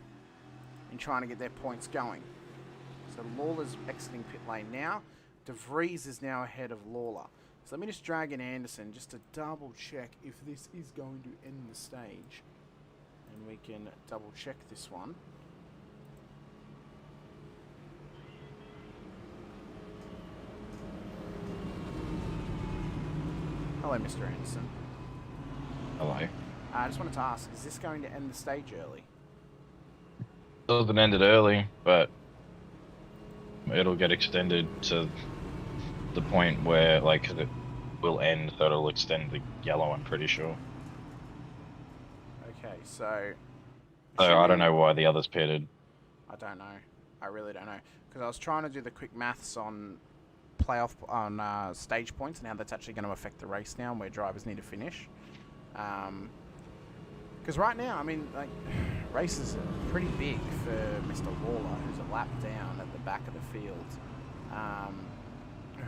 trying to get their points going. So Lawler's exiting pit lane now. De Vries is now ahead of Lawler. So let me just drag in Anderson just to double check if this is going to end the stage. And we can double check this one. Hello, Mr. Anderson. Hello. I just wanted to ask, is this going to end the stage early? Doesn't end it early, but it'll get extended to the point where, like, it will end, so it'll extend the yellow, I'm pretty sure. Okay, so... So I don't know why the others pitted. I don't know. I really don't know. Because I was trying to do the quick maths on playoff, on stage points and how that's actually going to affect the race now and where drivers need to finish. Because right now, I mean, like, races are pretty big for Mr. Lawler, who's a lap down at the back of the field.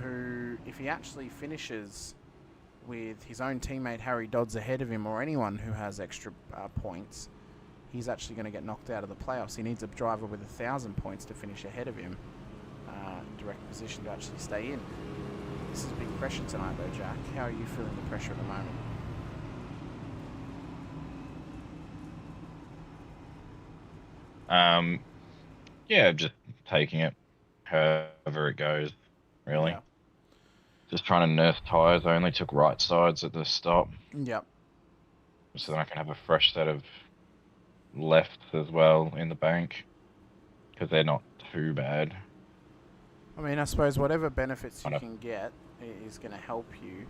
Who, if he actually finishes with his own teammate Harry Dodds ahead of him, or anyone who has extra points, he's actually going to get knocked out of the playoffs. He needs a driver with 1,000 points to finish ahead of him, in direct position to actually stay in. This is big pressure tonight, though, Jack. How are you feeling the pressure at the moment? Yeah, just taking it however it goes, really. Yeah. Just trying to nurse tyres. I only took right sides at the stop. Yep. So then I can have a fresh set of lefts as well in the bank, because they're not too bad. I mean, I suppose whatever benefits you can get is going to help you.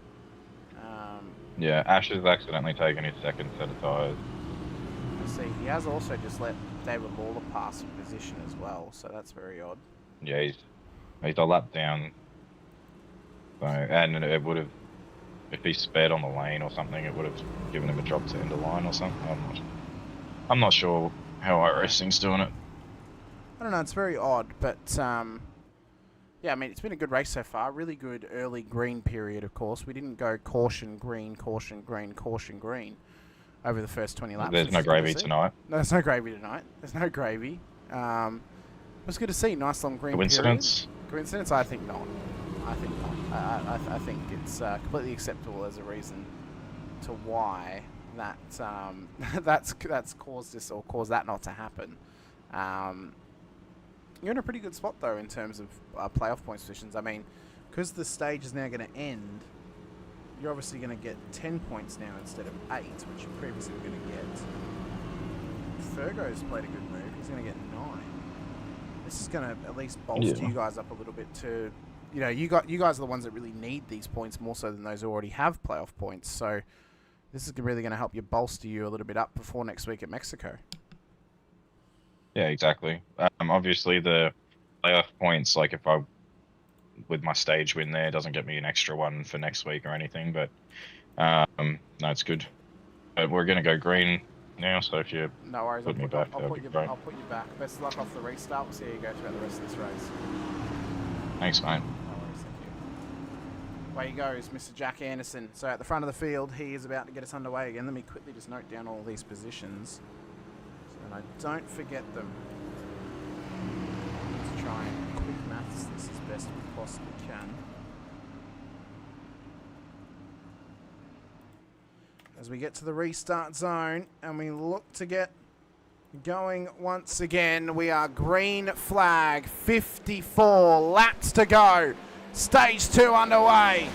Yeah, Ash has accidentally taken his second set of tyres. I see. He has also just let David Lawler pass for position as well, so that's very odd. Yeah, he's a lap down. So, and it would have, if he sped on the lane or something, it would have given him a drop to end the line or something. I'm not sure how iRacing's doing it. I don't know, it's very odd, but yeah, I mean, it's been a good race so far. Really good early green period, of course. We didn't go caution, green, caution, green, caution, green over the first 20 laps. There's no gravy tonight. No, there's no gravy tonight. There's no gravy. It was good to see. Nice long green Coincidence? period. Coincidence? I think not. I think not. I think it's completely acceptable as a reason to why that that's caused this or caused that not to happen. You're in a pretty good spot though in terms of playoff points positions. I mean, because the stage is now going to end, you're obviously going to get 10 points now instead of 8, which you previously were going to get. Fergo's played a good move. He's going to get 9. This is going to at least bolster you guys up a little bit to, you know, you guys are the ones that really need these points more so than those who already have playoff points. So this is really going to help you bolster you a little bit up before next week at Mexico. Yeah, exactly. Obviously the playoff points, like if I, with my stage win there, doesn't get me an extra one for next week or anything, but no, it's good. But we're going to go green now, so if you no worries, put me back, that'd be great. I'll put you back. Best of luck off the restart. We'll see how you go throughout the rest of this race. Thanks, mate. No worries, thank you. Away he goes, Mr. Jack Anderson. So at the front of the field, he is about to get us underway again. Let me quickly just note down all these positions so that I don't forget them. Let's try and quick maths this as best we possibly can. As we get to the restart zone and we look to get going once again, we are green flag, 54 laps to go. Stage 2 underway.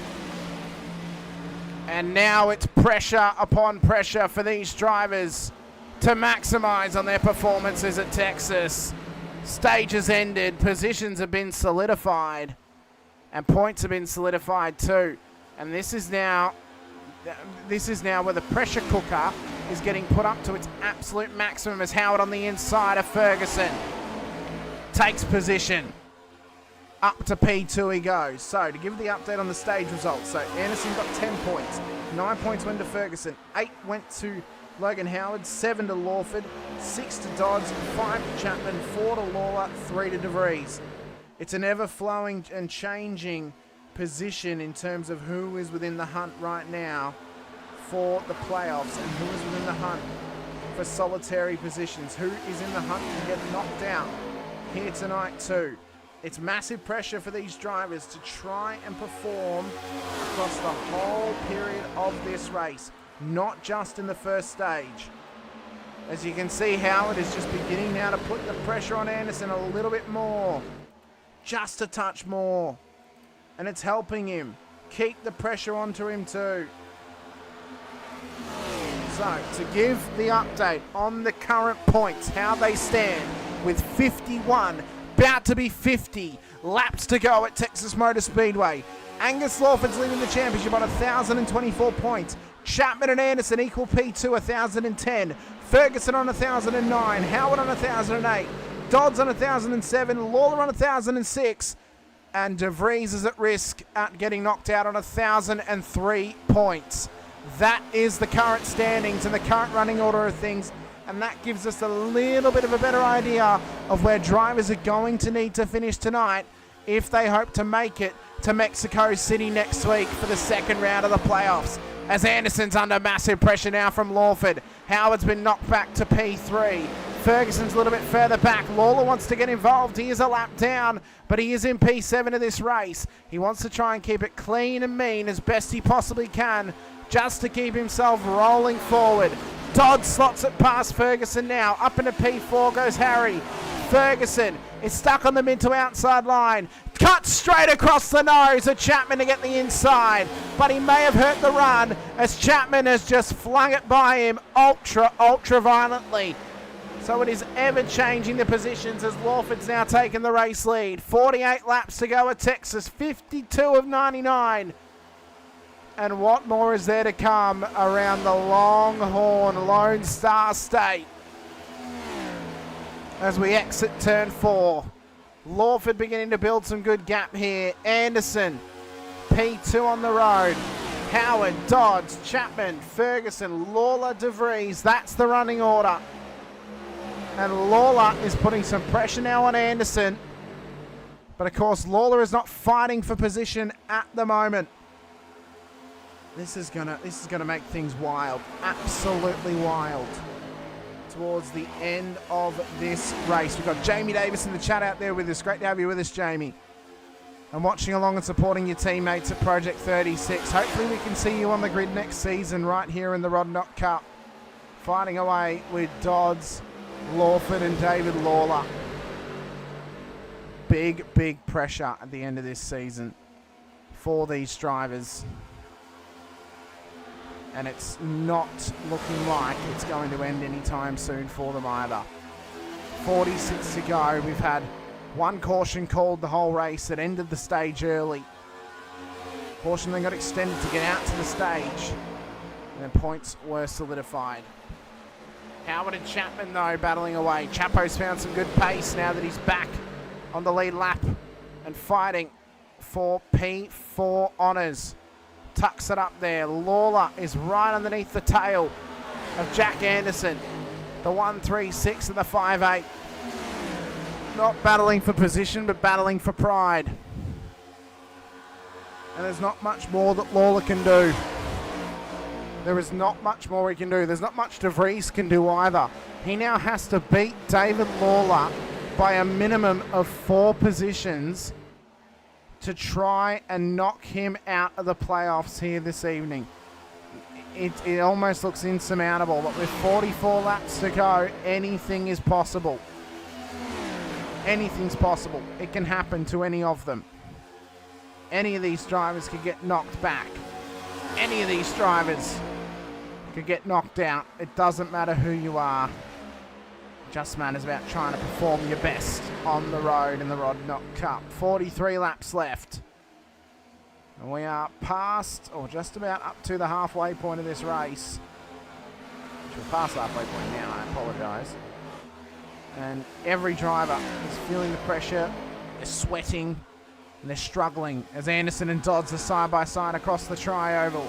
And now it's pressure upon pressure for these drivers to maximize on their performances at Texas. Stage has ended. Positions have been solidified. And points have been solidified too. And this is now where the pressure cooker is getting put up to its absolute maximum as Howard on the inside of Ferguson takes position. Up to P2 he goes. So to give the update on the stage results. So Anderson got 10 points. 9 points went to Ferguson. 8 went to Logan Howard. 7 to Lawford. 6 to Dodds. 5 to Chapman. 4 to Lawler. 3 to DeVries. It's an ever-flowing and changing position in terms of who is within the hunt right now for the playoffs and who is within the hunt for solitary positions. Who is in the hunt to get knocked out here tonight too. It's massive pressure for these drivers to try and perform across the whole period of this race, not just in the first stage. As you can see, Howard is just beginning now to put the pressure on Anderson a little bit more, just a touch more, and it's helping him keep the pressure onto him too. So, to give the update on the current points, how they stand with 51, about to be 50 laps to go at Texas Motor Speedway. Angus Lawford's leading the championship on 1,024 points. Chapman and Anderson equal P2, 1,010. Ferguson on 1,009. Howard on 1,008. Dodds on 1,007. Lawler on 1,006. And DeVries is at risk at getting knocked out on 1,003 points. That is the current standings and the current running order of things, and that gives us a little bit of a better idea of where drivers are going to need to finish tonight if they hope to make it to Mexico City next week for the second round of the playoffs. As Anderson's under massive pressure now from Lawford. Howard's been knocked back to P3. Ferguson's a little bit further back. Lawler wants to get involved. He is a lap down, but he is in P7 of this race. He wants to try and keep it clean and mean as best he possibly can, just to keep himself rolling forward. Dodd slots it past Ferguson now. Up into P4 goes Harry. Ferguson is stuck on the mid to outside line. Cut straight across the nose of Chapman to get the inside. But he may have hurt the run as Chapman has just flung it by him ultra violently. So it is ever changing the positions as Lawford's now taken the race lead. 48 laps to go at Texas. 52 of 99. And what more is there to come around the Longhorn Lone Star State as we exit turn 4. Lawford beginning to build some good gap here. Anderson, P2 on the road. Howard, Dodds, Chapman, Ferguson, Lawler, DeVries. That's the running order. And Lawler is putting some pressure now on Anderson. But of course, Lawler is not fighting for position at the moment. This is gonna make things wild, absolutely wild, towards the end of this race. We've got Jamie Davis in the chat out there with us. Great to have you with us, Jamie. And watching along and supporting your teammates at Project 36. Hopefully we can see you on the grid next season right here in the Rod Knott Cup, fighting away with Dodds, Lawford and David Lawler. Big pressure at the end of this season for these drivers. And it's not looking like it's going to end anytime soon for them either. 46 to go. We've had one caution called the whole race that ended the stage early. Caution then got extended to get out to the stage. And then points were solidified. Howard and Chapman, though, battling away. Chapo's found some good pace now that he's back on the lead lap and fighting for P4 honours. Tucks it up there. Lawler is right underneath the tail of Jack Anderson. The 136 and the 58. Not battling for position, but battling for pride. And there's not much more that Lawler can do. There is not much more he can do. There's not much DeVries can do either. He now has to beat David Lawler by a minimum of 4 positions to try and knock him out of the playoffs here this evening. It almost looks insurmountable, but with 44 laps to go, anything is possible. Anything's possible. It can happen to any of them. Any of these drivers could get knocked back. Any of these drivers could get knocked out. It doesn't matter who you are. Just, man, is about trying to perform your best on the road in the Rod Knock Cup. 43 laps left. And we are past, or just about up to the halfway point of this race. Which we're past the halfway point now, I apologise. And every driver is feeling the pressure, they're sweating, and they're struggling as Anderson and Dodds are side by side across the tri-oval.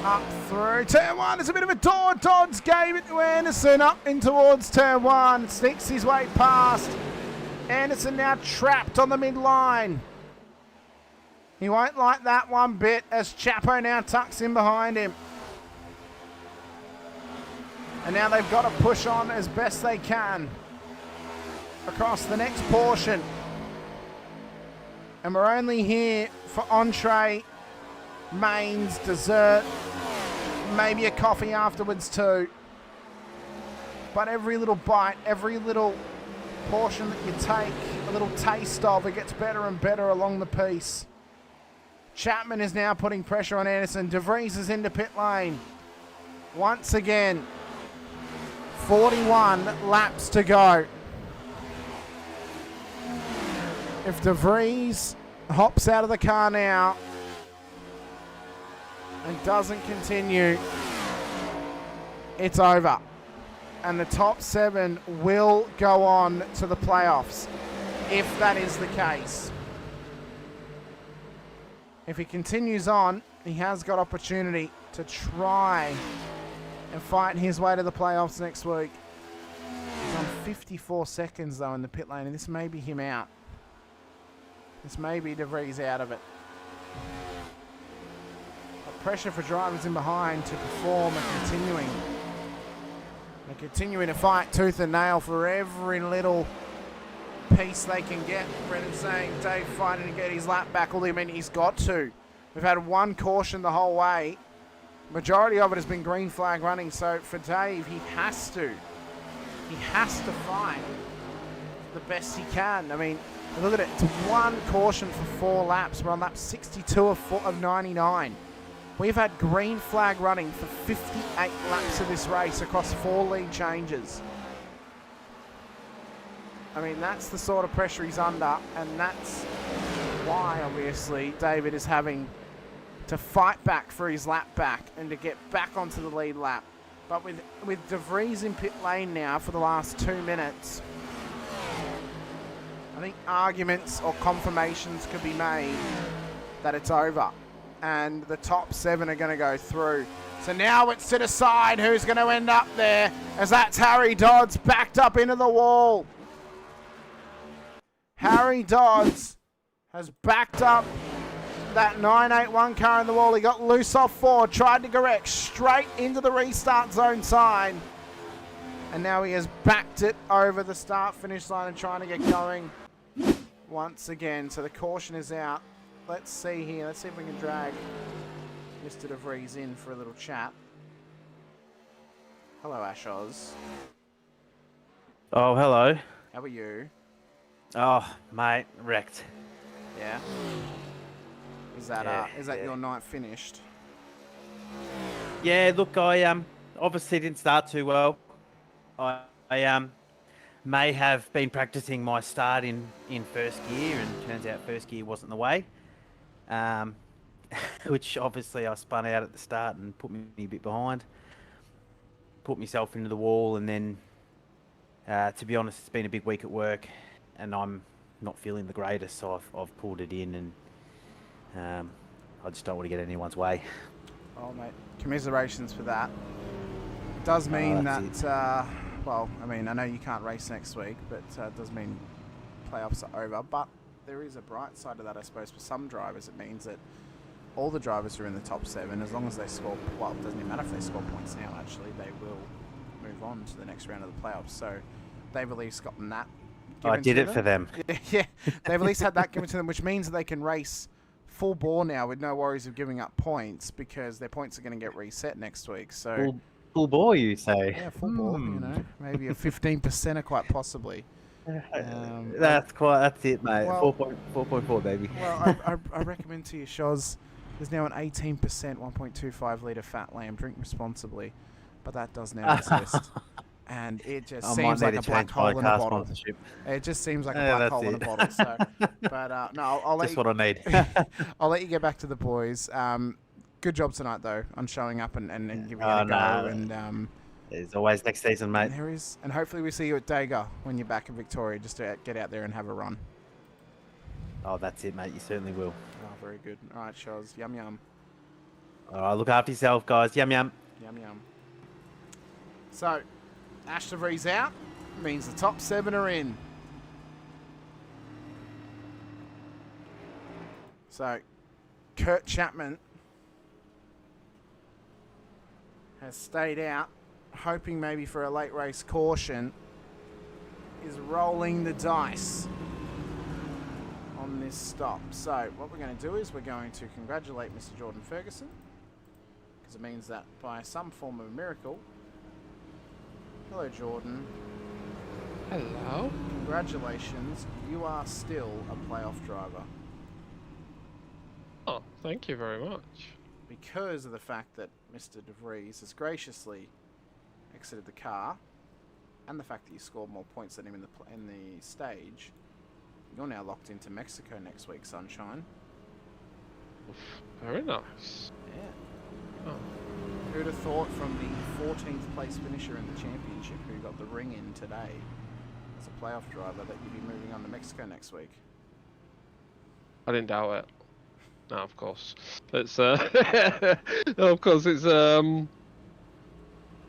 Up through turn one, it's a bit of a door. Dodds gave it to Anderson up in towards turn one. Sneaks his way past. Anderson now trapped on the midline. He won't like that one bit as Chapo now tucks in behind him. And now they've got to push on as best they can across the next portion. And we're only here for entree, mains, dessert, maybe a coffee afterwards too. But every little bite, every little portion that you take, a little taste of, it gets better and better along the piece. Chapman is now putting pressure on Anderson. De Vries is into pit lane. Once again, 41 laps to go. If De Vries hops out of the car now and doesn't continue, it's over. And the top 7 will go on to the playoffs, if that is the case. If he continues on, he has got opportunity to try and fight his way to the playoffs next week. He's on 54 seconds though in the pit lane, and this may be him out. This may be De Vries out of it. But pressure for drivers in behind to perform and continuing. They're continuing to fight tooth and nail for every little piece they can get. Brendan saying Dave fighting to get his lap back. Well, I mean, he's got to. We've had one caution the whole way. Majority of it has been green flag running, so for Dave, he has to. He has to fight the best he can. I mean, look at it. It's one caution for 4 laps. We're on lap 62 of 99. We've had green flag running for 58 laps of this race across 4 lead changes. I mean, that's the sort of pressure he's under, and that's why, obviously, David is having to fight back for his lap back and to get back onto the lead lap. But with De Vries in pit lane now for the last 2 minutes, I think arguments or confirmations could be made that it's over. And the top 7 are going to go through. So now it's to decide who's going to end up there, as that's Harry Dodds backed up into the wall. Harry Dodds has backed up that 981 car in the wall. He got loose off 4, tried to correct straight into the restart zone sign. And now he has backed it over the start-finish line and trying to get going once again. So the caution is out. Let's see here. Let's see if we can drag Mr. De Vries in for a little chat. Hello, Ashoz. Oh, hello. How are you? Oh, mate, wrecked. Yeah. Is that Yeah. your night finished? Yeah, look, I obviously didn't start too well. I may have been practicing my start in first gear, and turns out first gear wasn't the way. Which obviously I spun out at the start and put me a bit behind. Put myself into the wall, and then, to be honest, it's been a big week at work, and I'm not feeling the greatest, so I've pulled it in, and I just don't want to get anyone's way. Oh, mate, commiserations for that. It does mean well, I mean, I know you can't race next week, but it does mean playoffs are over. But there is a bright side to that, I suppose. For some drivers, it means that all the drivers are in the top 7. As long as they score, well, it doesn't even matter if they score points now, actually. They will move on to the next round of the playoffs. So they've at least gotten that given I did to it for them. Yeah, they've at least had that given to them, which means that they can race full bore now with no worries of giving up points, because their points are going to get reset next week. So Full bore, you say? yeah, full bore, you know, maybe a 15% quite possibly. That's it, mate. Well, 4.4, baby. Well, I recommend to you, Shoz, there's now an 18% 1.25 litre fat lamb. Drink responsibly, but that does now exist. and it just I seems might like need a to black change hole my in a car bottle. sponsorship. It just seems like a Yeah, black that's hole in a it. bottle. So, but no, I'll let Just you, what I need. I'll let you get back to the boys. Good job tonight, though, on showing up and giving it a go. No, And there's always next season, mate. there is, and hopefully we see you at Dega when you're back in Victoria, just to get out there and have a run. Oh, that's it, mate. You certainly will. Oh, very good. All right, Shoz. Yum yum. All right, look after yourself, guys. Yum yum. Yum yum. So, Ash DeVries out means the top 7 are in. So, Kurt Chapman has stayed out, hoping maybe for a late race caution. Is rolling the dice on this stop. So, what we're going to do is we're going to congratulate Mr. Jordan Ferguson, because it means that by some form of miracle. Hello, Jordan. Hello. Congratulations, you are still a playoff driver. Oh, thank you very much. Because of the fact that Mr. DeVries has graciously exited the car, and the fact that you scored more points than him in the stage, you're now locked into Mexico next week, Sunshine. Very nice. Yeah. Oh. Who'd have thought from the 14th place finisher in the championship who got the ring in today as a playoff driver that you'd be moving on to Mexico next week? I didn't doubt it. No, of course. It's no, of course it's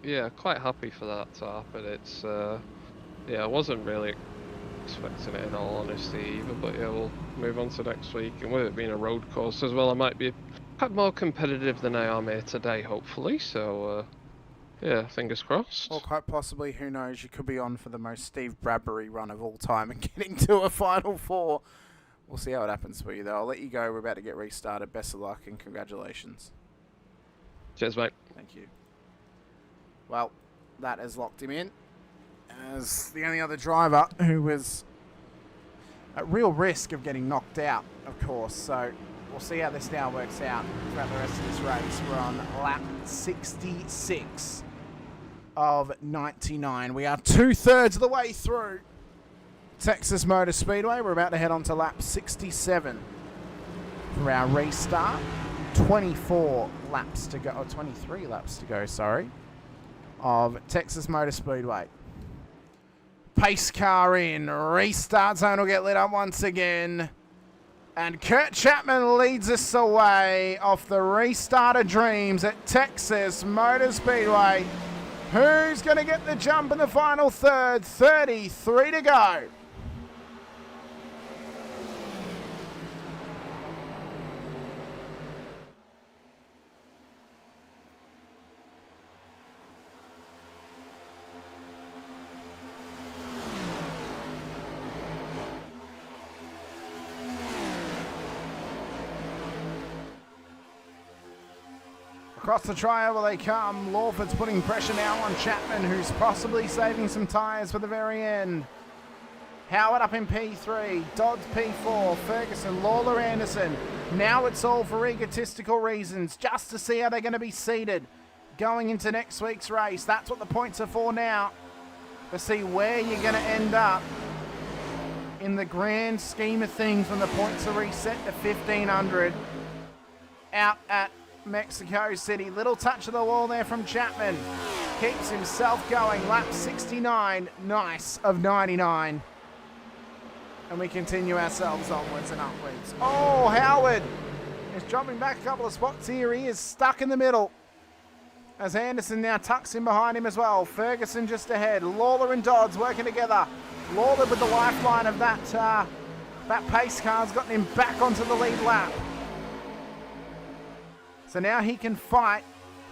yeah, quite happy for that to happen. It's yeah, I wasn't really expecting it in all honesty either, but yeah, we'll move on to next week, and with it being a road course as well, I might be a bit more competitive than I am here today, hopefully. So yeah, fingers crossed. Or quite possibly, who knows, you could be on for the most Steve Bradbury run of all time and getting to a Final Four. We'll see how it happens for you, though. I'll let you go. We're about to get restarted. Best of luck and congratulations. Cheers, mate. Thank you. Well, that has locked him in as the only other driver who was at real risk of getting knocked out, of course. So we'll see how this now works out throughout the rest of this race. We're on lap 66 of 99. We are 2/3 of the way through Texas Motor Speedway. We're about to head on to lap 67 for our restart. 24 laps to go, or 23 laps to go, sorry, of Texas Motor Speedway. Pace car in, restart zone will get lit up once again. And Kurt Chapman leads us away off the restart of dreams at Texas Motor Speedway. Who's going to get the jump in the final third? 33 to go. Across the trioval they come. Lawford's putting pressure now on Chapman, who's possibly saving some tyres for the very end. Howard up in P3, Dodds P4, Ferguson, Lawler, Anderson. Now it's all for egotistical reasons, just to see how they're going to be seated going into next week's race. That's what the points are for now, to see where you're going to end up in the grand scheme of things when the points are reset to 1,500 out at Mexico City. Little touch of the wall there from Chapman. Keeps himself going. Lap 69, nice, of 99. And we continue ourselves onwards and upwards. Oh, Howard is dropping back a couple of spots here. He is stuck in the middle, as Anderson now tucks in behind him as well. Ferguson just ahead. Lawler and Dodds working together. Lawler with the lifeline of that pace car's gotten him back onto the lead lap. So now he can fight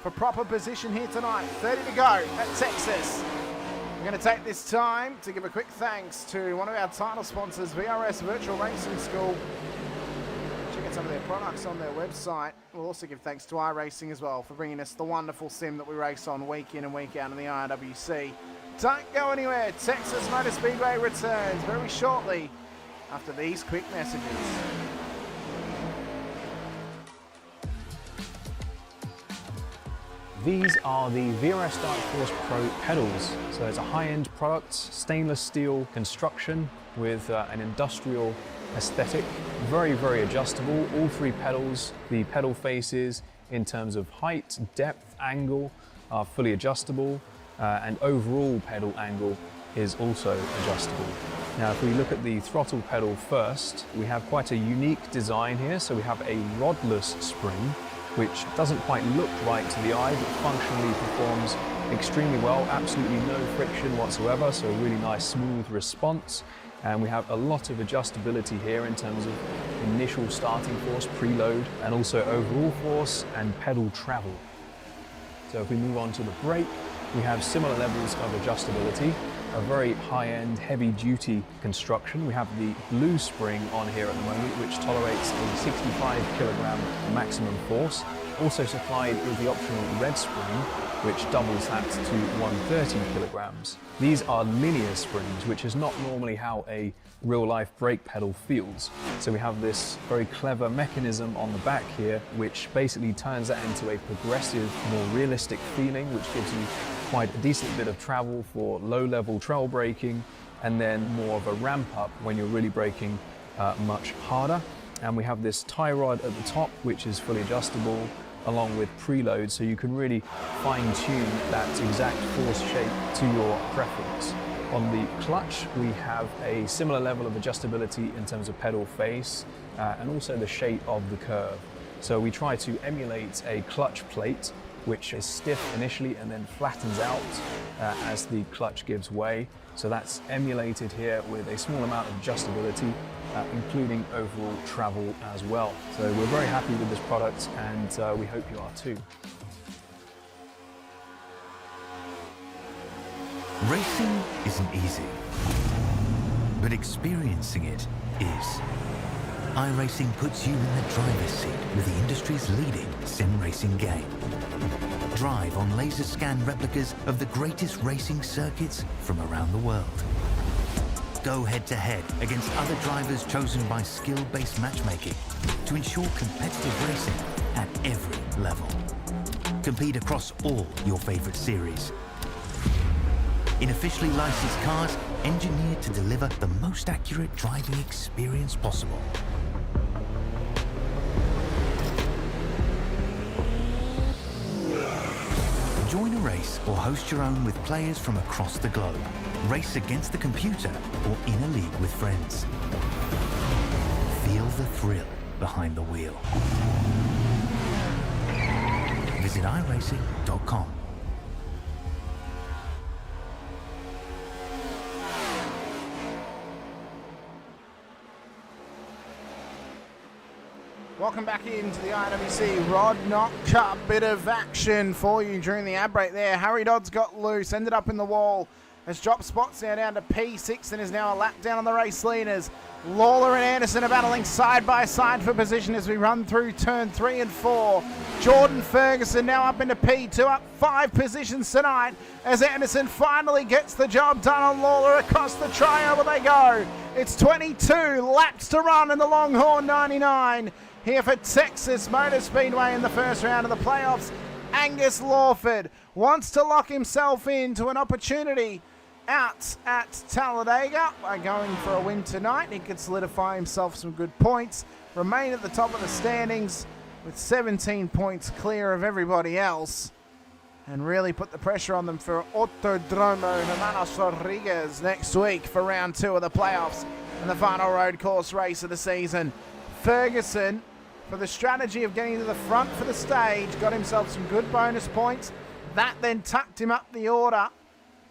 for proper position here tonight. 30 to go at Texas. We're going to take this time to give a quick thanks to one of our title sponsors, VRS Virtual Racing School. Check out some of their products on their website. We'll also give thanks to iRacing as well for bringing us the wonderful sim that we race on week in and week out in the IRWC. Don't go anywhere. Texas Motor Speedway returns very shortly after these quick messages. These are the VRS Dark Force Pro pedals. So it's a high-end product, stainless steel construction with an industrial aesthetic. Very, very adjustable. All three pedals, the pedal faces in terms of height, depth, angle are fully adjustable, and overall pedal angle is also adjustable. Now if we look at the throttle pedal first, we have quite a unique design here. So we have a rodless spring, which doesn't quite look right to the eye, but functionally performs extremely well. Absolutely no friction whatsoever, so a really nice smooth response. And we have a lot of adjustability here in terms of initial starting force, preload, and also overall force and pedal travel. So if we move on to the brake, we have similar levels of adjustability, a very high-end, heavy-duty construction. We have the blue spring on here at the moment, which tolerates a 65 kilogram maximum force. Also supplied is the optional red spring, which doubles that to 130 kilograms. These are linear springs, which is not normally how a real-life brake pedal feels. So we have this very clever mechanism on the back here, which basically turns that into a progressive, more realistic feeling, which gives you quite a decent bit of travel for low-level trail braking, and then more of a ramp up when you're really braking much harder. And we have this tie rod at the top, which is fully adjustable, along with preload, so you can really fine-tune that exact force shape to your preference. On the clutch, we have a similar level of adjustability in terms of pedal face and also the shape of the curve. So we try to emulate a clutch plate, which is stiff initially and then flattens out as the clutch gives way. So that's emulated here with a small amount of adjustability, including overall travel as well. So we're very happy with this product, and we hope you are too. Racing isn't easy, but experiencing it is. iRacing puts you in the driver's seat with the industry's leading sim racing game. Drive on laser scan replicas of the greatest racing circuits from around the world. Go head-to-head against other drivers chosen by skill-based matchmaking to ensure competitive racing at every level. Compete across all your favorite series. In officially licensed cars, engineered to deliver the most accurate driving experience possible. Join a race or host your own with players from across the globe. Race against the computer or in a league with friends. Feel the thrill behind the wheel. Visit IRacing.com. Welcome back into the IRWC Rod Knock Cup. Bit of action for you during the ad break there. Harry Dodd's got loose, ended up in the wall. Has dropped spots now down to P6 and is now a lap down on the race leaders. Lawler and Anderson are battling side by side for position as we run through turn 3 and 4. Jordan Ferguson now up into P2, up 5 positions tonight as Anderson finally gets the job done on Lawler. Across the trioval they go. It's 22 laps to run in the Longhorn 99. Here for Texas Motor Speedway in the first round of the playoffs. Angus Lawford wants to lock himself into an opportunity out at Talladega by going for a win tonight. He could solidify himself some good points, remain at the top of the standings with 17 points clear of everybody else, and really put the pressure on them for Autodromo Hermanos Rodriguez next week for round 2 of the playoffs and the final road course race of the season. Ferguson, for the strategy of getting to the front for the stage, got himself some good bonus points. That then tucked him up the order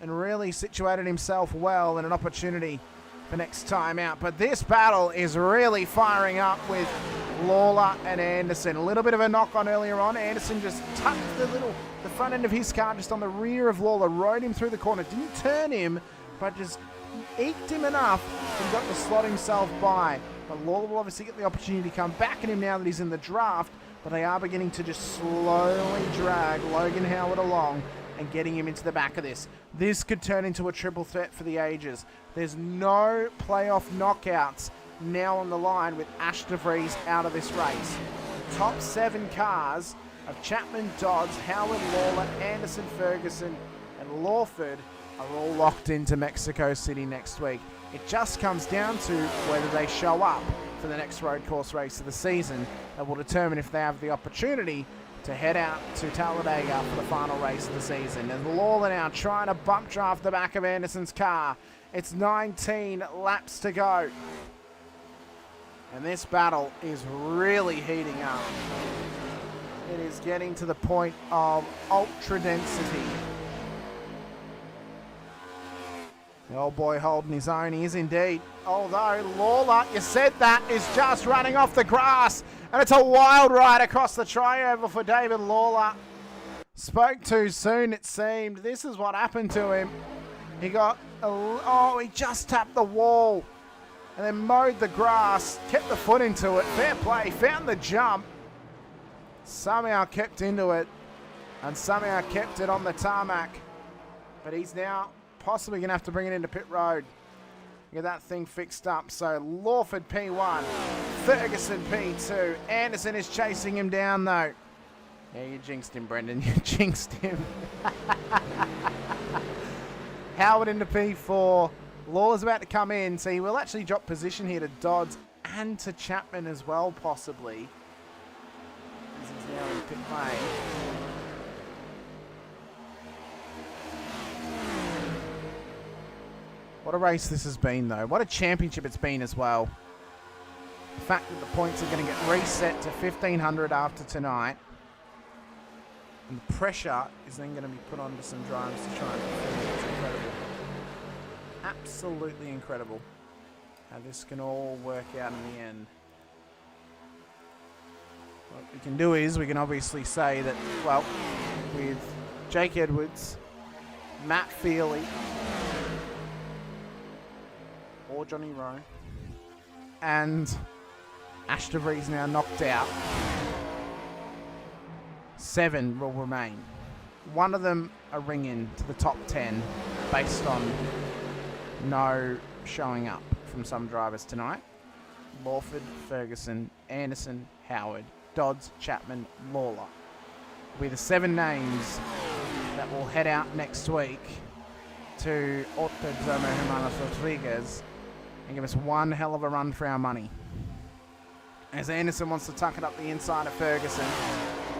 and really situated himself well in an opportunity for next time out. But this battle is really firing up with Lawler and Anderson. A little bit of a knock on earlier on. Anderson just tucked the front end of his car just on the rear of Lawler, rode him through the corner, didn't turn him, but just eked him enough and got to slot himself by. But Lawler will obviously get the opportunity to come back at him now that he's in the draft, but they are beginning to just slowly drag Logan Howard along and getting him into the back of this. This could turn into a triple threat for the ages. There's no playoff knockouts now on the line with Ash DeVries out of this race. The top 7 cars of Chapman, Dodds, Howard, Lawler, Anderson, Ferguson, and Lawford are all locked into Mexico City next week. It just comes down to whether they show up for the next road course race of the season that will determine if they have the opportunity to head out to Talladega for the final race of the season. And Lawler now trying to bump draft the back of Anderson's car. It's 19 laps to go. And this battle is really heating up. It is getting to the point of ultra density. The old boy holding his own, he is indeed. Although Lawler, you said that, is just running off the grass. And it's a wild ride across the trioval for David Lawler. Spoke too soon, it seemed. This is what happened to him. He got, he just tapped the wall. And then mowed the grass, kept the foot into it. Fair play, found the jump. Somehow kept into it. And somehow kept it on the tarmac. But he's now possibly going to have to bring it into pit road. Get that thing fixed up. So Lawford P1, Ferguson P2. Anderson is chasing him down though. Yeah, you jinxed him, Brendan. You jinxed him. Howard into P4. Lawler's about to come in, so he will actually drop position here to Dodds and to Chapman as well, possibly. As he's now in pit lane. What a race this has been, though. What a championship it's been as well. The fact that the points are going to get reset to 1,500 after tonight. And the pressure is then going to be put onto some drivers to try and perform. It's incredible. Absolutely incredible how this can all work out in the end. What we can do is we can obviously say that, well, with Jake Edwards, Matt Feely, or Johnny Rowe, and Ash DeVries now knocked out, 7 will remain. One of them a ring in to the top 10 based on no showing up from some drivers tonight. Lawford, Ferguson, Anderson, Howard, Dodds, Chapman, Lawler will be the 7 names that will head out next week to Autódromo Hermanos Rodriguez and give us one hell of a run for our money. As Anderson wants to tuck it up the inside of Ferguson,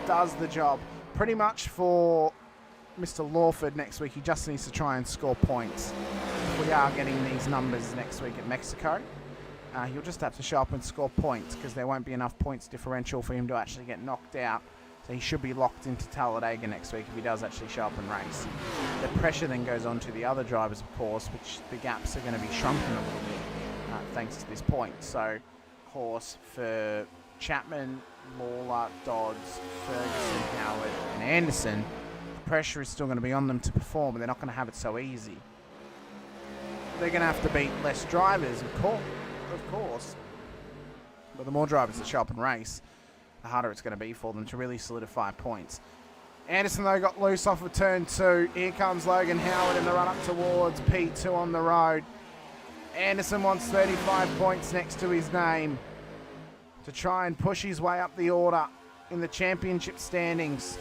does the job. Pretty much for Mr. Lawford next week, he just needs to try and score points. We are getting these numbers next week at Mexico. He'll just have to show up and score points because there won't be enough points differential for him to actually get knocked out. So he should be locked into Talladega next week if he does actually show up and race. The pressure then goes on to the other drivers, of course, which the gaps are going to be shrunken a little bit thanks to this point. So, of course, for Chapman, Lawler, Dodds, Ferguson, Howard, and Anderson, the pressure is still going to be on them to perform, and they're not going to have it so easy. They're going to have to beat less drivers, of course. But the more drivers that show up and race, the harder it's going to be for them to really solidify points. Anderson, though, got loose off of turn 2. Here comes Logan Howard in the run-up towards P2 on the road. Anderson wants 35 points next to his name to try and push his way up the order in the championship standings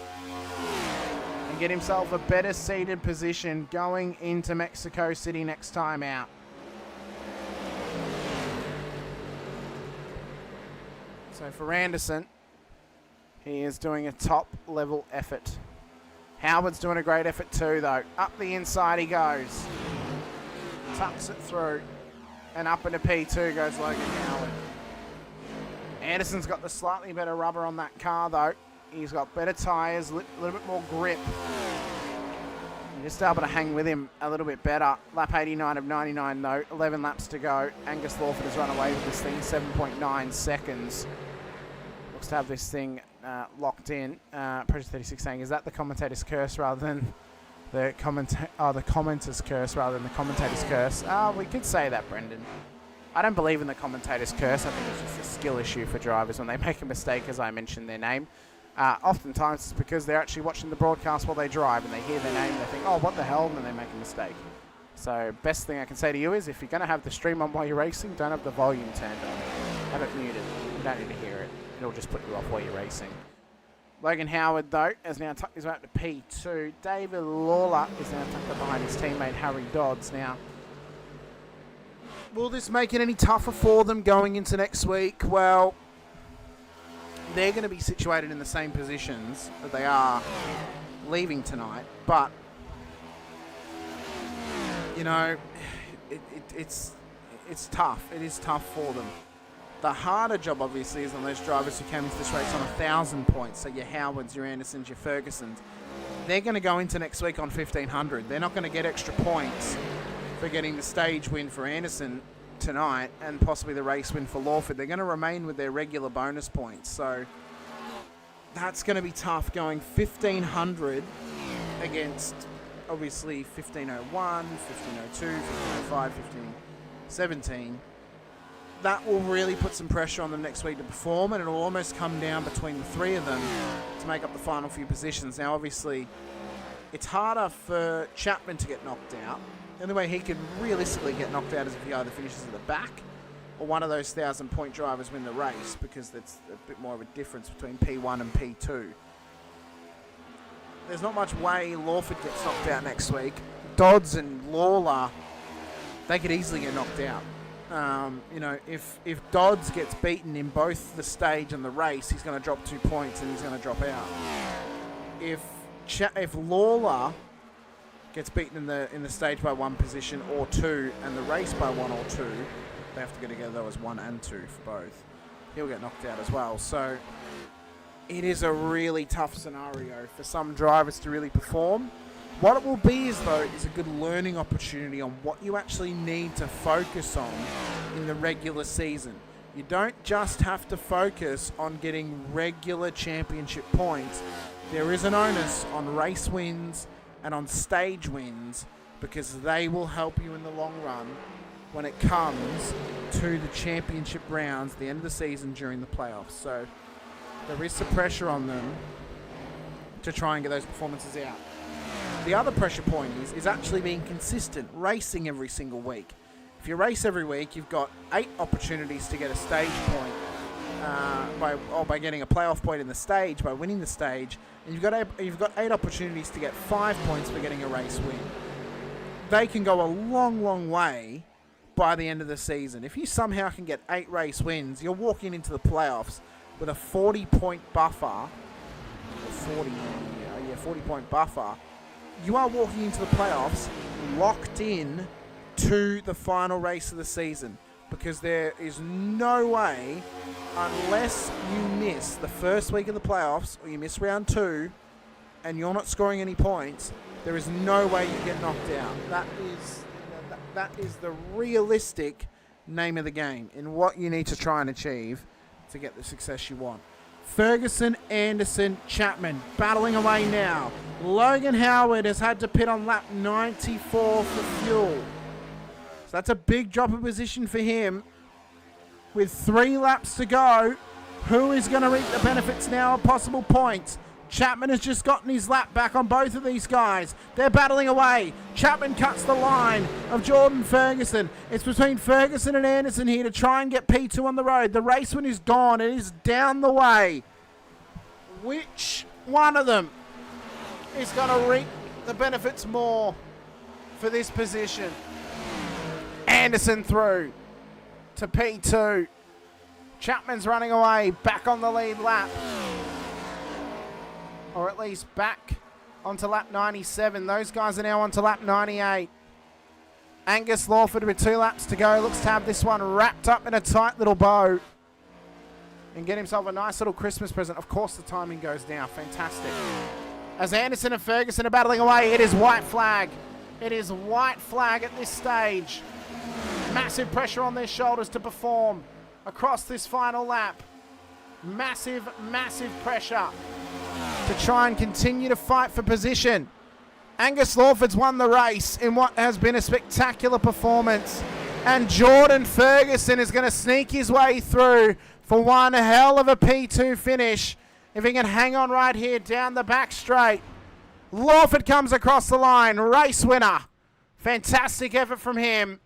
and get himself a better seated position going into Mexico City next time out. So for Anderson, he is doing a top level effort. Howard's doing a great effort too though. Up the inside he goes. Tucks it through. And up into P2 goes Logan Howard. Anderson's got the slightly better rubber on that car though. He's got better tyres, a little bit more grip. You're just able to hang with him a little bit better. Lap 89 of 99 though, 11 laps to go. Angus Lawford has run away with this thing, 7.9 seconds. Looks to have this thing locked in. Pressure 36 saying, is that the commentator's curse rather than the commenter's curse rather than the commentator's curse? We could say that, Brendan. I don't believe in the commentator's curse. I think it's just a skill issue for drivers when they make a mistake, as I mentioned their name. Oftentimes it's because they're actually watching the broadcast while they drive and they hear their name and they think, oh, what the hell, and then they make a mistake. So best thing I can say to you is if you're going to have the stream on while you're racing, don't have the volume turned on. Have it muted. You don't need to hear it. It'll just put you off while you're racing. Logan Howard, though, has now tucked his way up to P2. David Lawler is now tucked up behind his teammate Harry Dodds. Now, will this make it any tougher for them going into next week? Well, they're going to be situated in the same positions that they are leaving tonight, but you know, it's tough. It is tough for them. The harder job, obviously, is on those drivers who came into this race on 1,000 points. So your Howards, your Andersons, your Fergusons. They're going to go into next week on 1,500. They're not going to get extra points for getting the stage win for Anderson tonight and possibly the race win for Lawford. They're going to remain with their regular bonus points. So that's going to be tough, going 1,500 against, obviously, 1,501, 1,502, 1,505, 1,517. That will really put some pressure on them next week to perform, and it'll almost come down between the three of them to make up the final few positions. Now, obviously, it's harder for Chapman to get knocked out. The only way he could realistically get knocked out is if he either finishes at the back or one of those 1,000-point drivers win the race, because that's a bit more of a difference between P1 and P2. There's not much way Lawford gets knocked out next week. Dodds and Lawler, they could easily get knocked out. You know, if Dodds gets beaten in both the stage and the race, he's going to drop 2 points and he's going to drop out. If Lawler gets beaten in the stage by 1 position or 2, and the race by 1 or 2, they have to go together though as 1 and 2 for both. He'll get knocked out as well. So it is a really tough scenario for some drivers to really perform. What it will be is a good learning opportunity on what you actually need to focus on in the regular season. You don't just have to focus on getting regular championship points. There is an onus on race wins and on stage wins, because they will help you in the long run when it comes to the championship rounds at the end of the season during the playoffs. So there is some pressure on them to try and get those performances out. The other pressure point is actually being consistent, racing every single week. If you race every week, you've got 8 opportunities to get a stage point by getting a playoff point in the stage, by winning the stage, and you've got 8 opportunities to get 5 points for getting a race win. They can go a long, long way by the end of the season. If you somehow can get 8 race wins, you're walking into the playoffs with a 40-point buffer, 40-point buffer. You are walking into the playoffs locked in to the final race of the season, because there is no way, unless you miss the first week of the playoffs or you miss round 2 and you're not scoring any points, there is no way you get knocked out. That is the realistic name of the game in what you need to try and achieve to get the success you want. Ferguson, Anderson, Chapman battling away now. Logan Howard has had to pit on lap 94 for fuel. So that's a big drop of position for him. With 3 laps to go, who is going to reap the benefits now of possible points? Chapman has just gotten his lap back on both of these guys. They're battling away. Chapman cuts the line of Jordan Ferguson. It's between Ferguson and Anderson here to try and get P2 on the road. The race win is gone. It is down the way. Which one of them is going to reap the benefits more for this position? Anderson through to P2. Chapman's running away, back on the lead lap. Or at least back onto lap 97. Those guys are now onto lap 98. Angus Lawford with 2 laps to go. Looks to have this one wrapped up in a tight little bow and get himself a nice little Christmas present. Of course, the timing goes down. Fantastic. As Anderson and Ferguson are battling away, it is white flag. It is white flag at this stage. Massive pressure on their shoulders to perform across this final lap. Massive, massive pressure to try and continue to fight for position. Angus Lawford's won the race in what has been a spectacular performance. And Jordan Ferguson is going to sneak his way through for one hell of a P2 finish. If he can hang on right here down the back straight. Lawford comes across the line. Race winner. Fantastic effort from him.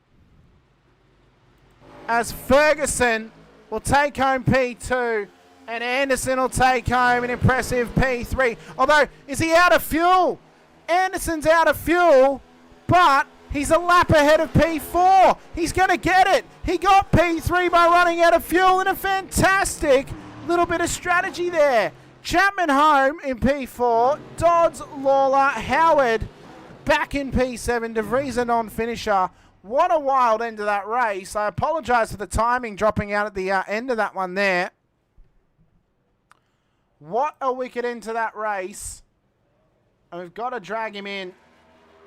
As Ferguson will take home P2. And Anderson will take home an impressive P3. Although, is he out of fuel? Anderson's out of fuel, but he's a lap ahead of P4. He's going to get it. He got P3 by running out of fuel, and a fantastic little bit of strategy there. Chapman home in P4. Dodds, Lawler, Howard back in P7. De Vries a non-finisher. What a wild end to that race. I apologise for the timing dropping out at the end of that one there. What a wicked end to that race. And we've got to drag him in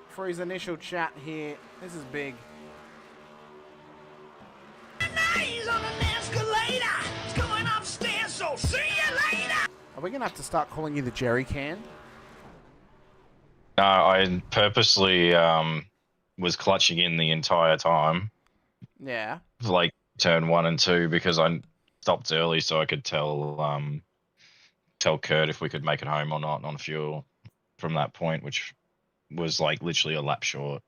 for his initial chat here. This is big. He's on an escalator. It's going upstairs, so see you later. Are we going to have to start calling you the jerry can? I purposely was clutching in the entire time. Yeah. Like turn 1 and 2 because I stopped early so I could tell Kurt if we could make it home or not on fuel from that point, which was like literally a lap short.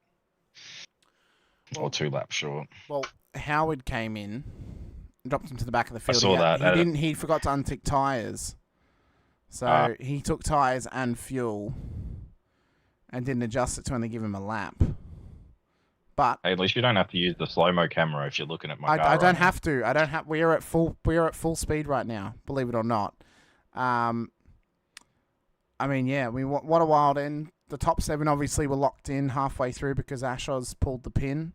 Or 2 laps short. Well, Howard came in, dropped him to the back of the field. I saw that. He forgot to untick tyres. So he took tyres and fuel and didn't adjust it to only give him a lap. But hey, at least you don't have to use the slow-mo camera if you're looking at my car. I don't have to. I don't have. We are at full speed right now. Believe it or not. I mean, yeah. What a wild end. The top 7 obviously were locked in halfway through because Ashos pulled the pin,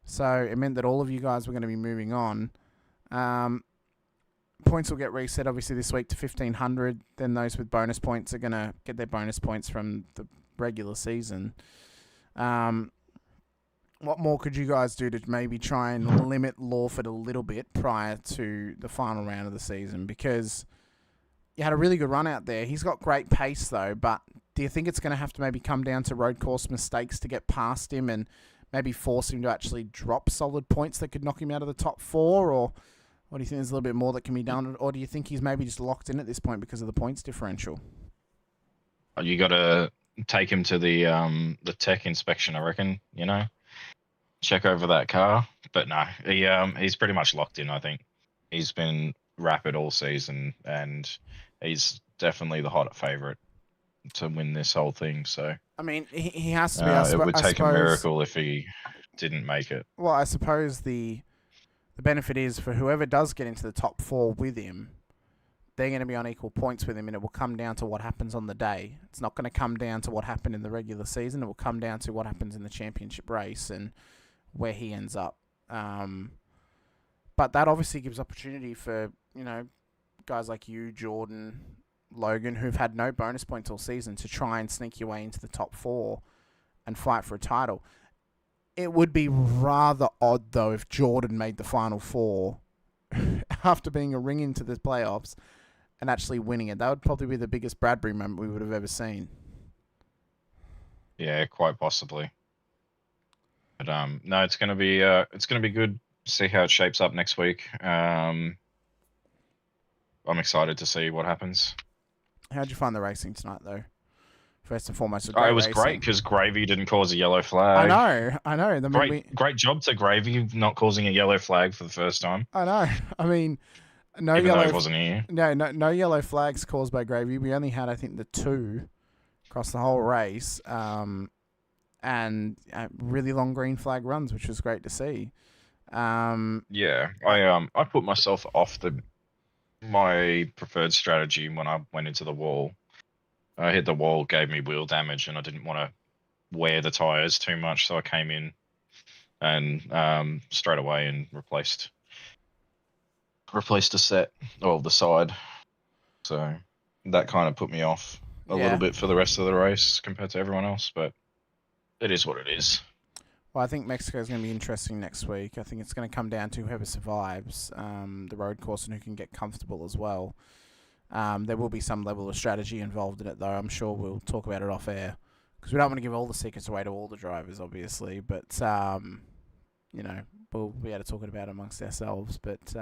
so it meant that all of you guys were going to be moving on. Points will get reset obviously this week to 1,500. Then those with bonus points are going to get their bonus points from the regular season. What more could you guys do to maybe try and limit Lawford a little bit prior to the final round of the season? Because you had a really good run out there. He's got great pace though, but do you think it's going to have to maybe come down to road course mistakes to get past him and maybe force him to actually drop solid points that could knock him out of the top 4? Or what do you think there's a little bit more that can be done? Or do you think he's maybe just locked in at this point because of the points differential? You got to take him to the tech inspection, I reckon, you know? Check over that car. But no, he's pretty much locked in, I think. He's been rapid all season, and he's definitely the hot favourite to win this whole thing. So I mean, he has to be. It would take a miracle if he didn't make it. Well, I suppose the benefit is for whoever does get into the top 4 with him, they're going to be on equal points with him, and it will come down to what happens on the day. It's not going to come down to what happened in the regular season. It will come down to what happens in the championship race and where he ends up. But that obviously gives opportunity for, you know, guys like you, Jordan, Logan, who've had no bonus points all season, to try and sneak your way into the top 4 and fight for a title. It would be rather odd, though, if Jordan made the final 4 after being a ring into the playoffs and actually winning it. That would probably be the biggest Bradbury moment we would have ever seen. Yeah, quite possibly. But no, it's gonna be good. See how it shapes up next week. I'm excited to see what happens. How'd you find the racing tonight, though? First and foremost, it was great because Gravy didn't cause a yellow flag. I know. Great job to Gravy not causing a yellow flag for the first time. I know. I mean, Even though he wasn't here. No yellow flags caused by Gravy. We only had, I think, the 2 across the whole race, and really long green flag runs, which was great to see. Yeah, I put myself off my preferred strategy when I went into the wall. I hit the wall, gave me wheel damage, and I didn't want to wear the tires too much, so I came in and straight away and replaced a set of the side. So that kind of put me off a little bit for the rest of the race compared to everyone else, but it is what it is. Well, I think Mexico is going to be interesting next week. I think it's going to come down to whoever survives the road course and who can get comfortable as well. There will be some level of strategy involved in it, though. I'm sure we'll talk about it off air because we don't want to give all the secrets away to all the drivers, obviously. But you know, we'll be able to talk about it amongst ourselves. But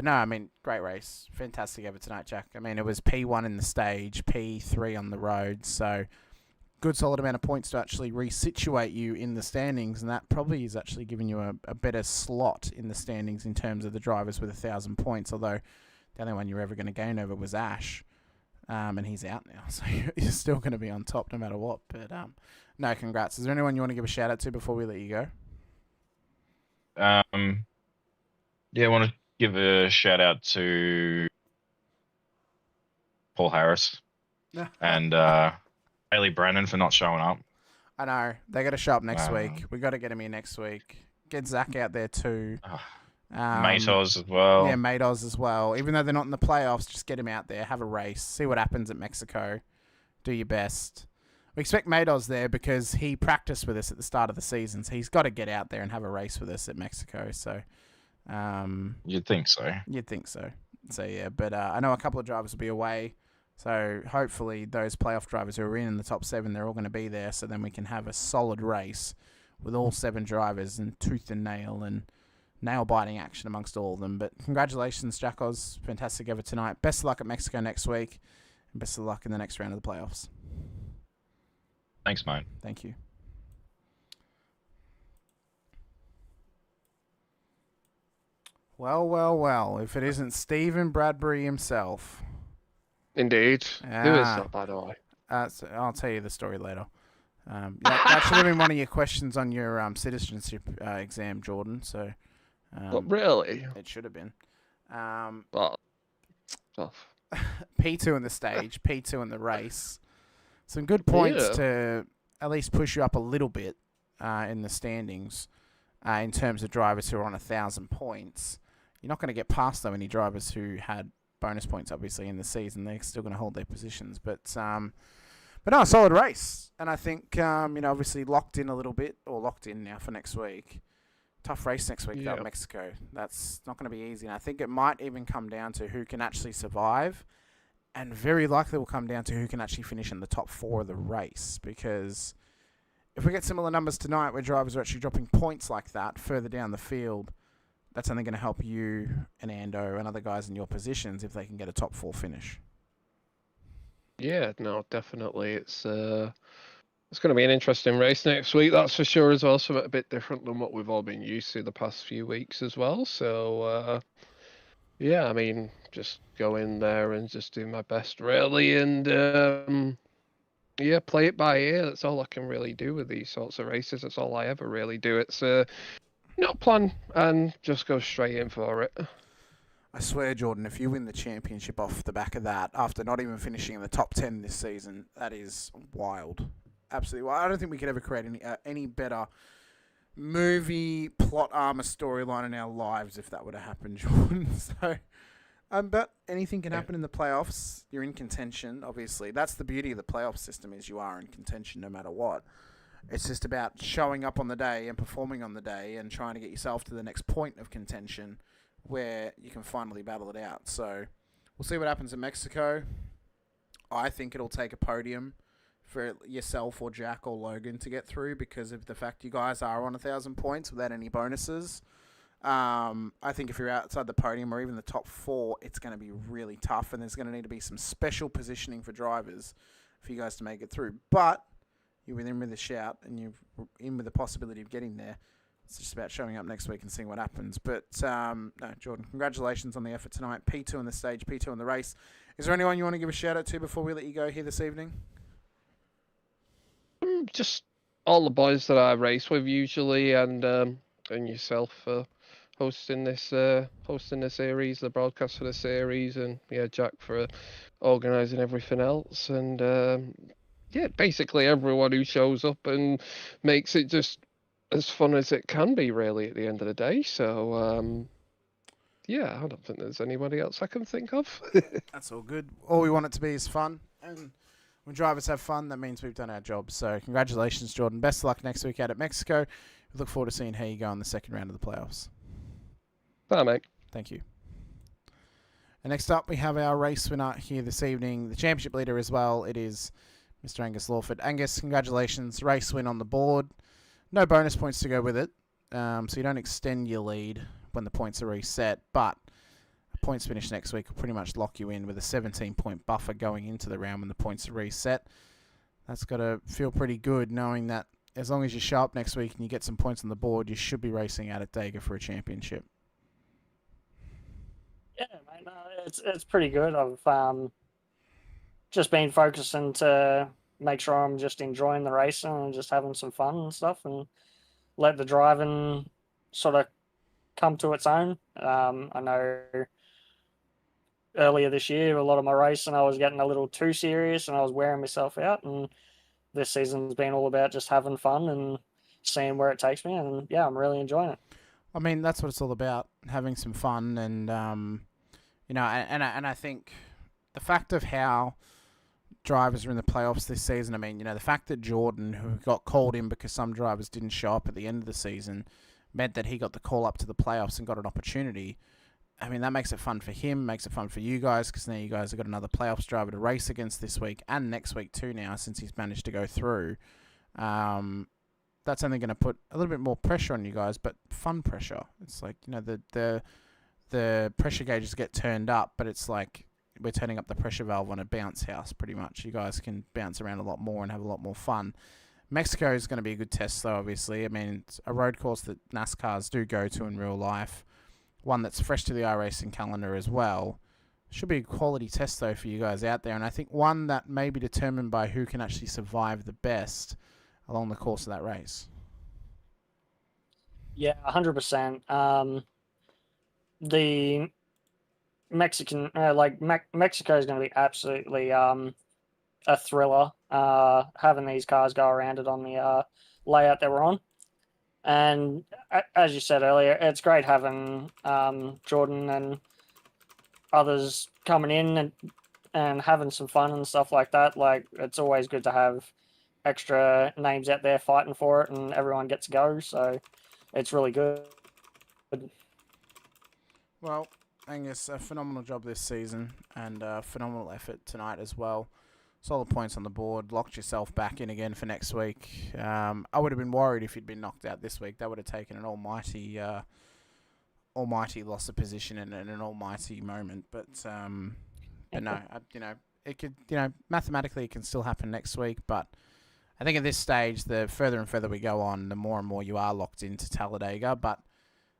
no, I mean, great race, fantastic effort tonight, Jack. I mean, it was P1 in the stage, P3 on the road, so good solid amount of points to actually resituate you in the standings, and that probably is actually giving you a better slot in the standings in terms of the drivers with 1,000 points, although The only one you're ever going to gain over was Ash, and he's out now, so you're still going to be on top no matter what. But no, congrats. Is there anyone you want to give a shout out to before we let you go? Yeah, I want to give a shout out to Paul Harris and Haley Brennan for not showing up. I know. They got to show up next week. We got to get him here next week. Get Zach out there too. Matos as well. Yeah, Matos as well. Even though they're not in the playoffs, just get him out there, have a race, see what happens at Mexico. Do your best. We expect Matos there because he practiced with us at the start of the season, so he's got to get out there and have a race with us at Mexico. So, You'd think so. You'd think so. So yeah, but I know a couple of drivers will be away. So hopefully those playoff drivers who are in the top 7, they're all going to be there. So then we can have a solid race with all 7 drivers and tooth and nail-biting action amongst all of them. But congratulations, Jack Oz. Fantastic effort tonight. Best of luck at Mexico next week. And best of luck in the next round of the playoffs. Thanks, mate. Thank you. Well, if it isn't Stephen Bradbury himself. Indeed. Who is that, by the way? So I'll tell you the story later. That should have been one of your questions on your citizenship exam, Jordan. So, But really? It should have been. P2 in the stage, P2 in the race. Some good points to at least push you up a little bit in the standings in terms of drivers who are on 1,000 points. You're not going to get past, though, any drivers who had bonus points, obviously, in the season. They're still going to hold their positions. But no, a solid race. And I think, obviously locked in a little bit, or locked in now for next week. Tough race next week without Mexico. That's not going to be easy. And I think it might even come down to who can actually survive. And very likely will come down to who can actually finish in the top 4 of the race. Because if we get similar numbers tonight where drivers are actually dropping points like that further down the field, that's only going to help you and Ando and other guys in your positions if they can get a top 4 finish. Yeah, no, definitely. It's going to be an interesting race next week, that's for sure as well. Something a bit different than what we've all been used to the past few weeks as well. So, yeah, I mean, just go in there and just do my best, really. And, yeah, play it by ear. That's all I can really do with these sorts of races. That's all I ever really do. It's not plan and just go straight in for it. I swear, Jordan, if you win the championship off the back of that, after not even finishing in the top 10 this season, that is wild. Absolutely wild. I don't think we could ever create any better movie, plot armor storyline in our lives if that were to happen, Jordan. So, but anything can happen in the playoffs. You're in contention, obviously. That's the beauty of the playoff system, is you are in contention no matter what. It's just about showing up on the day and performing on the day and trying to get yourself to the next point of contention where you can finally battle it out. So we'll see what happens in Mexico. I think it'll take a podium for yourself or Jack or Logan to get through because of the fact you guys are on 1,000 points without any bonuses. I think if you're outside the podium or even the top 4, it's going to be really tough, and there's going to need to be some special positioning for drivers for you guys to make it through. But you're in with a shout, and you're in with the possibility of getting there. It's just about showing up next week and seeing what happens. But, no, Jordan, congratulations on the effort tonight. P2 on the stage, P2 on the race. Is there anyone you want to give a shout-out to before we let you go here this evening? Just all the boys that I race with usually, and yourself for hosting this series, the broadcast for the series, and yeah, Jack for organising everything else, and yeah, basically everyone who shows up and makes it just as fun as it can be, really, at the end of the day. So yeah, I don't think there's anybody else I can think of. That's all good. All we want it to be is fun, and when drivers have fun, that means we've done our job. So congratulations, Jordan. Best of luck next week out at Mexico. We look forward to seeing how you go in the second round of the playoffs. Bye, mate. Thank you. And next up, we have our race winner here this evening, the championship leader as well. It is Mr. Angus Lawford. Angus, congratulations. Race win on the board. No bonus points to go with it, so you don't extend your lead when the points are reset, but a points finish next week will pretty much lock you in with a 17-point buffer going into the round when the points are reset. That's got to feel pretty good knowing that as long as you show up next week and you get some points on the board, you should be racing out at Dega for a championship. Yeah, man. it's pretty good. I've just been focusing to make sure I'm just enjoying the racing and just having some fun and stuff, and let the driving sort of come to its own. I know earlier this year, a lot of my racing, I was getting a little too serious and I was wearing myself out. And this season's been all about just having fun and seeing where it takes me. And yeah, I'm really enjoying it. I mean, that's what it's all about, having some fun. And, and I think the fact of how drivers are in the playoffs this season, I mean, the fact that Jordan, who got called in because some drivers didn't show up at the end of the season, meant that he got the call up to the playoffs and got an opportunity. I mean, that makes it fun for him, makes it fun for you guys, because now you guys have got another playoffs driver to race against this week and next week too now, since he's managed to go through. That's only going to put a little bit more pressure on you guys, but fun pressure. It's like, the pressure gauges get turned up, but it's like we're turning up the pressure valve on a bounce house pretty much. You guys can bounce around a lot more and have a lot more fun. Mexico is going to be a good test, though, obviously. I mean, it's a road course that NASCARs do go to in real life. One that's fresh to the iRacing calendar as well. Should be a quality test, though, for you guys out there. And I think one that may be determined by who can actually survive the best along the course of that race. Yeah, 100%. The Mexican, Mexico is going to be absolutely a thriller. Having these cars go around it on the layout that we're on. And as you said earlier, it's great having Jordan and others coming in and having some fun and stuff like that. Like, it's always good to have extra names out there fighting for it, and everyone gets to go. So it's really good. Well, Angus, a phenomenal job this season, and a phenomenal effort tonight as well. Solid points on the board. Locked yourself back in again for next week. I would have been worried if you'd been knocked out this week. That would have taken an almighty loss of position and an almighty moment. But no, it could, mathematically it can still happen next week. But I think at this stage, the further and further we go on, the more and more you are locked into Talladega. But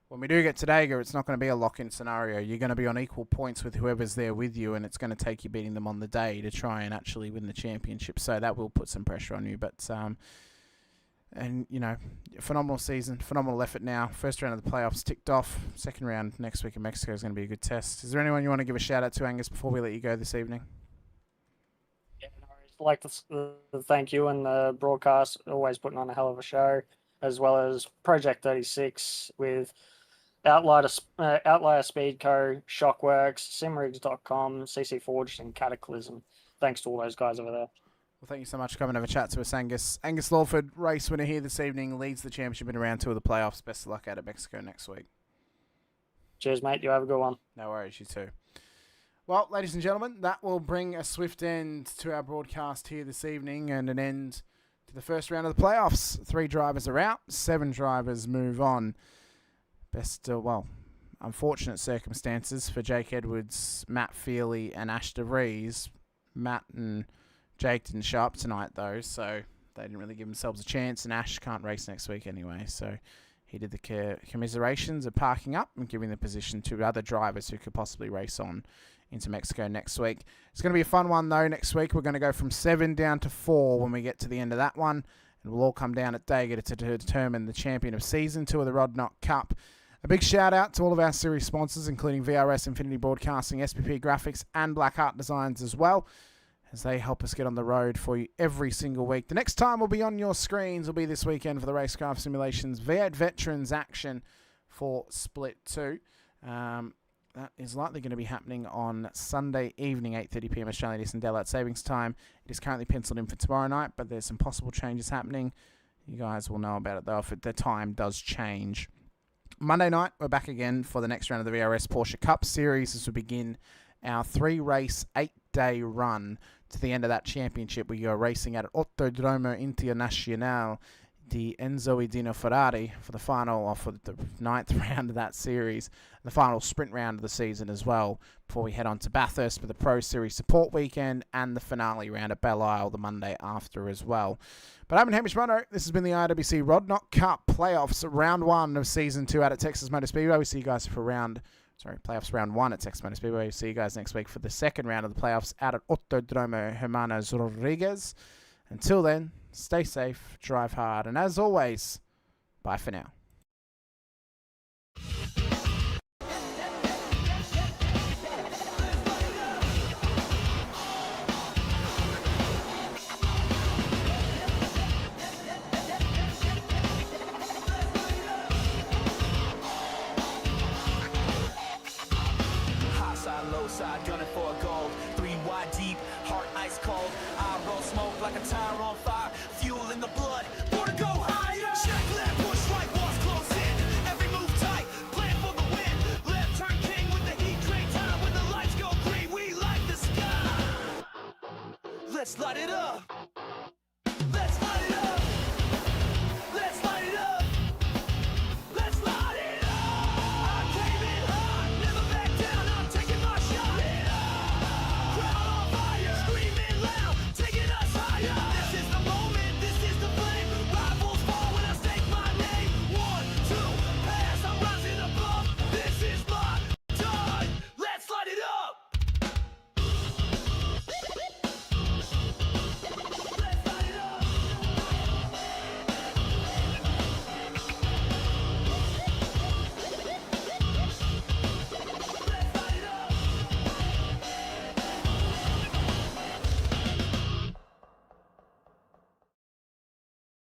when we do get to Talladega, it's not going to be a lock-in scenario. You're going to be on equal points with whoever's there with you, and it's going to take you beating them on the day to try and actually win the championship. So that will put some pressure on you. But, phenomenal season, phenomenal effort now. First round of the playoffs ticked off. Second round next week in Mexico is going to be a good test. Is there anyone you want to give a shout-out to, Angus, before we let you go this evening? Yeah, I'd like to thank you and the broadcast, always putting on a hell of a show, as well as Project 36 with Outlier Speedco, Shockworks, Simrigs.com, CC Forged, and Cataclysm. Thanks to all those guys over there. Well, thank you so much for coming over chat to us, Angus. Angus Lawford, race winner here this evening, leads the championship in round 2 of the playoffs. Best of luck out at Mexico next week. Cheers, mate. You have a good one. No worries, you too. Well, ladies and gentlemen, that will bring a swift end to our broadcast here this evening and an end to the first round of the playoffs. 3 drivers are out, 7 drivers move on. Unfortunate circumstances for Jake Edwards, Matt Feely, and Ash DeVries. Matt and Jake didn't show up tonight, though, so they didn't really give themselves a chance, and Ash can't race next week anyway, so he did the commiserations of parking up and giving the position to other drivers who could possibly race on into Mexico next week. It's going to be a fun one, though, next week. We're going to go from 7 down to 4 when we get to the end of that one, and we'll all come down at Dega to determine the champion of Season 2 of the Rod Knock Cup. A big shout out to all of our series sponsors, including VRS Infinity Broadcasting, SPP Graphics, and Blackheart Designs as well, as they help us get on the road for you every single week. The next time we'll be on your screens will be this weekend for the Racecraft Simulations V8 Veterans action for Split 2. That is likely going to be happening on Sunday evening, 8:30 p.m. Australian Eastern Daylight Savings Time. It is currently penciled in for tomorrow night, but there's some possible changes happening. You guys will know about it, though, if the time does change. Monday night, we're back again for the next round of the VRS Porsche Cup Series as we begin our 3-race, 8-day run to the end of that championship. We go racing at Autodromo Internacional di Enzo e Dino Ferrari for the final, for the 9th round of that series, the final sprint round of the season as well, before we head on to Bathurst for the Pro Series support weekend and the finale round at Belle Isle the Monday after as well. But I'm Hamish Munro. This has been the IRWC Rod Knock Cup Playoffs, round 1 of Season 2 out at Texas Motor Speedway. We see you guys for round playoffs round 1 at Texas Motor Speedway. See you guys next week for the second round of the playoffs out at Autodromo Hermanos Rodriguez. Until then, stay safe, drive hard, and as always, bye for now. Low side, gunning for a gold. 3 wide deep, heart ice cold. I roll smoke like a tire on fire. Fuel in the blood, born to go higher. Check left, push right, walls close in. Every move tight, plan for the win. Left turn king with the heat train time. When the lights go green, we light the sky. Let's light it up.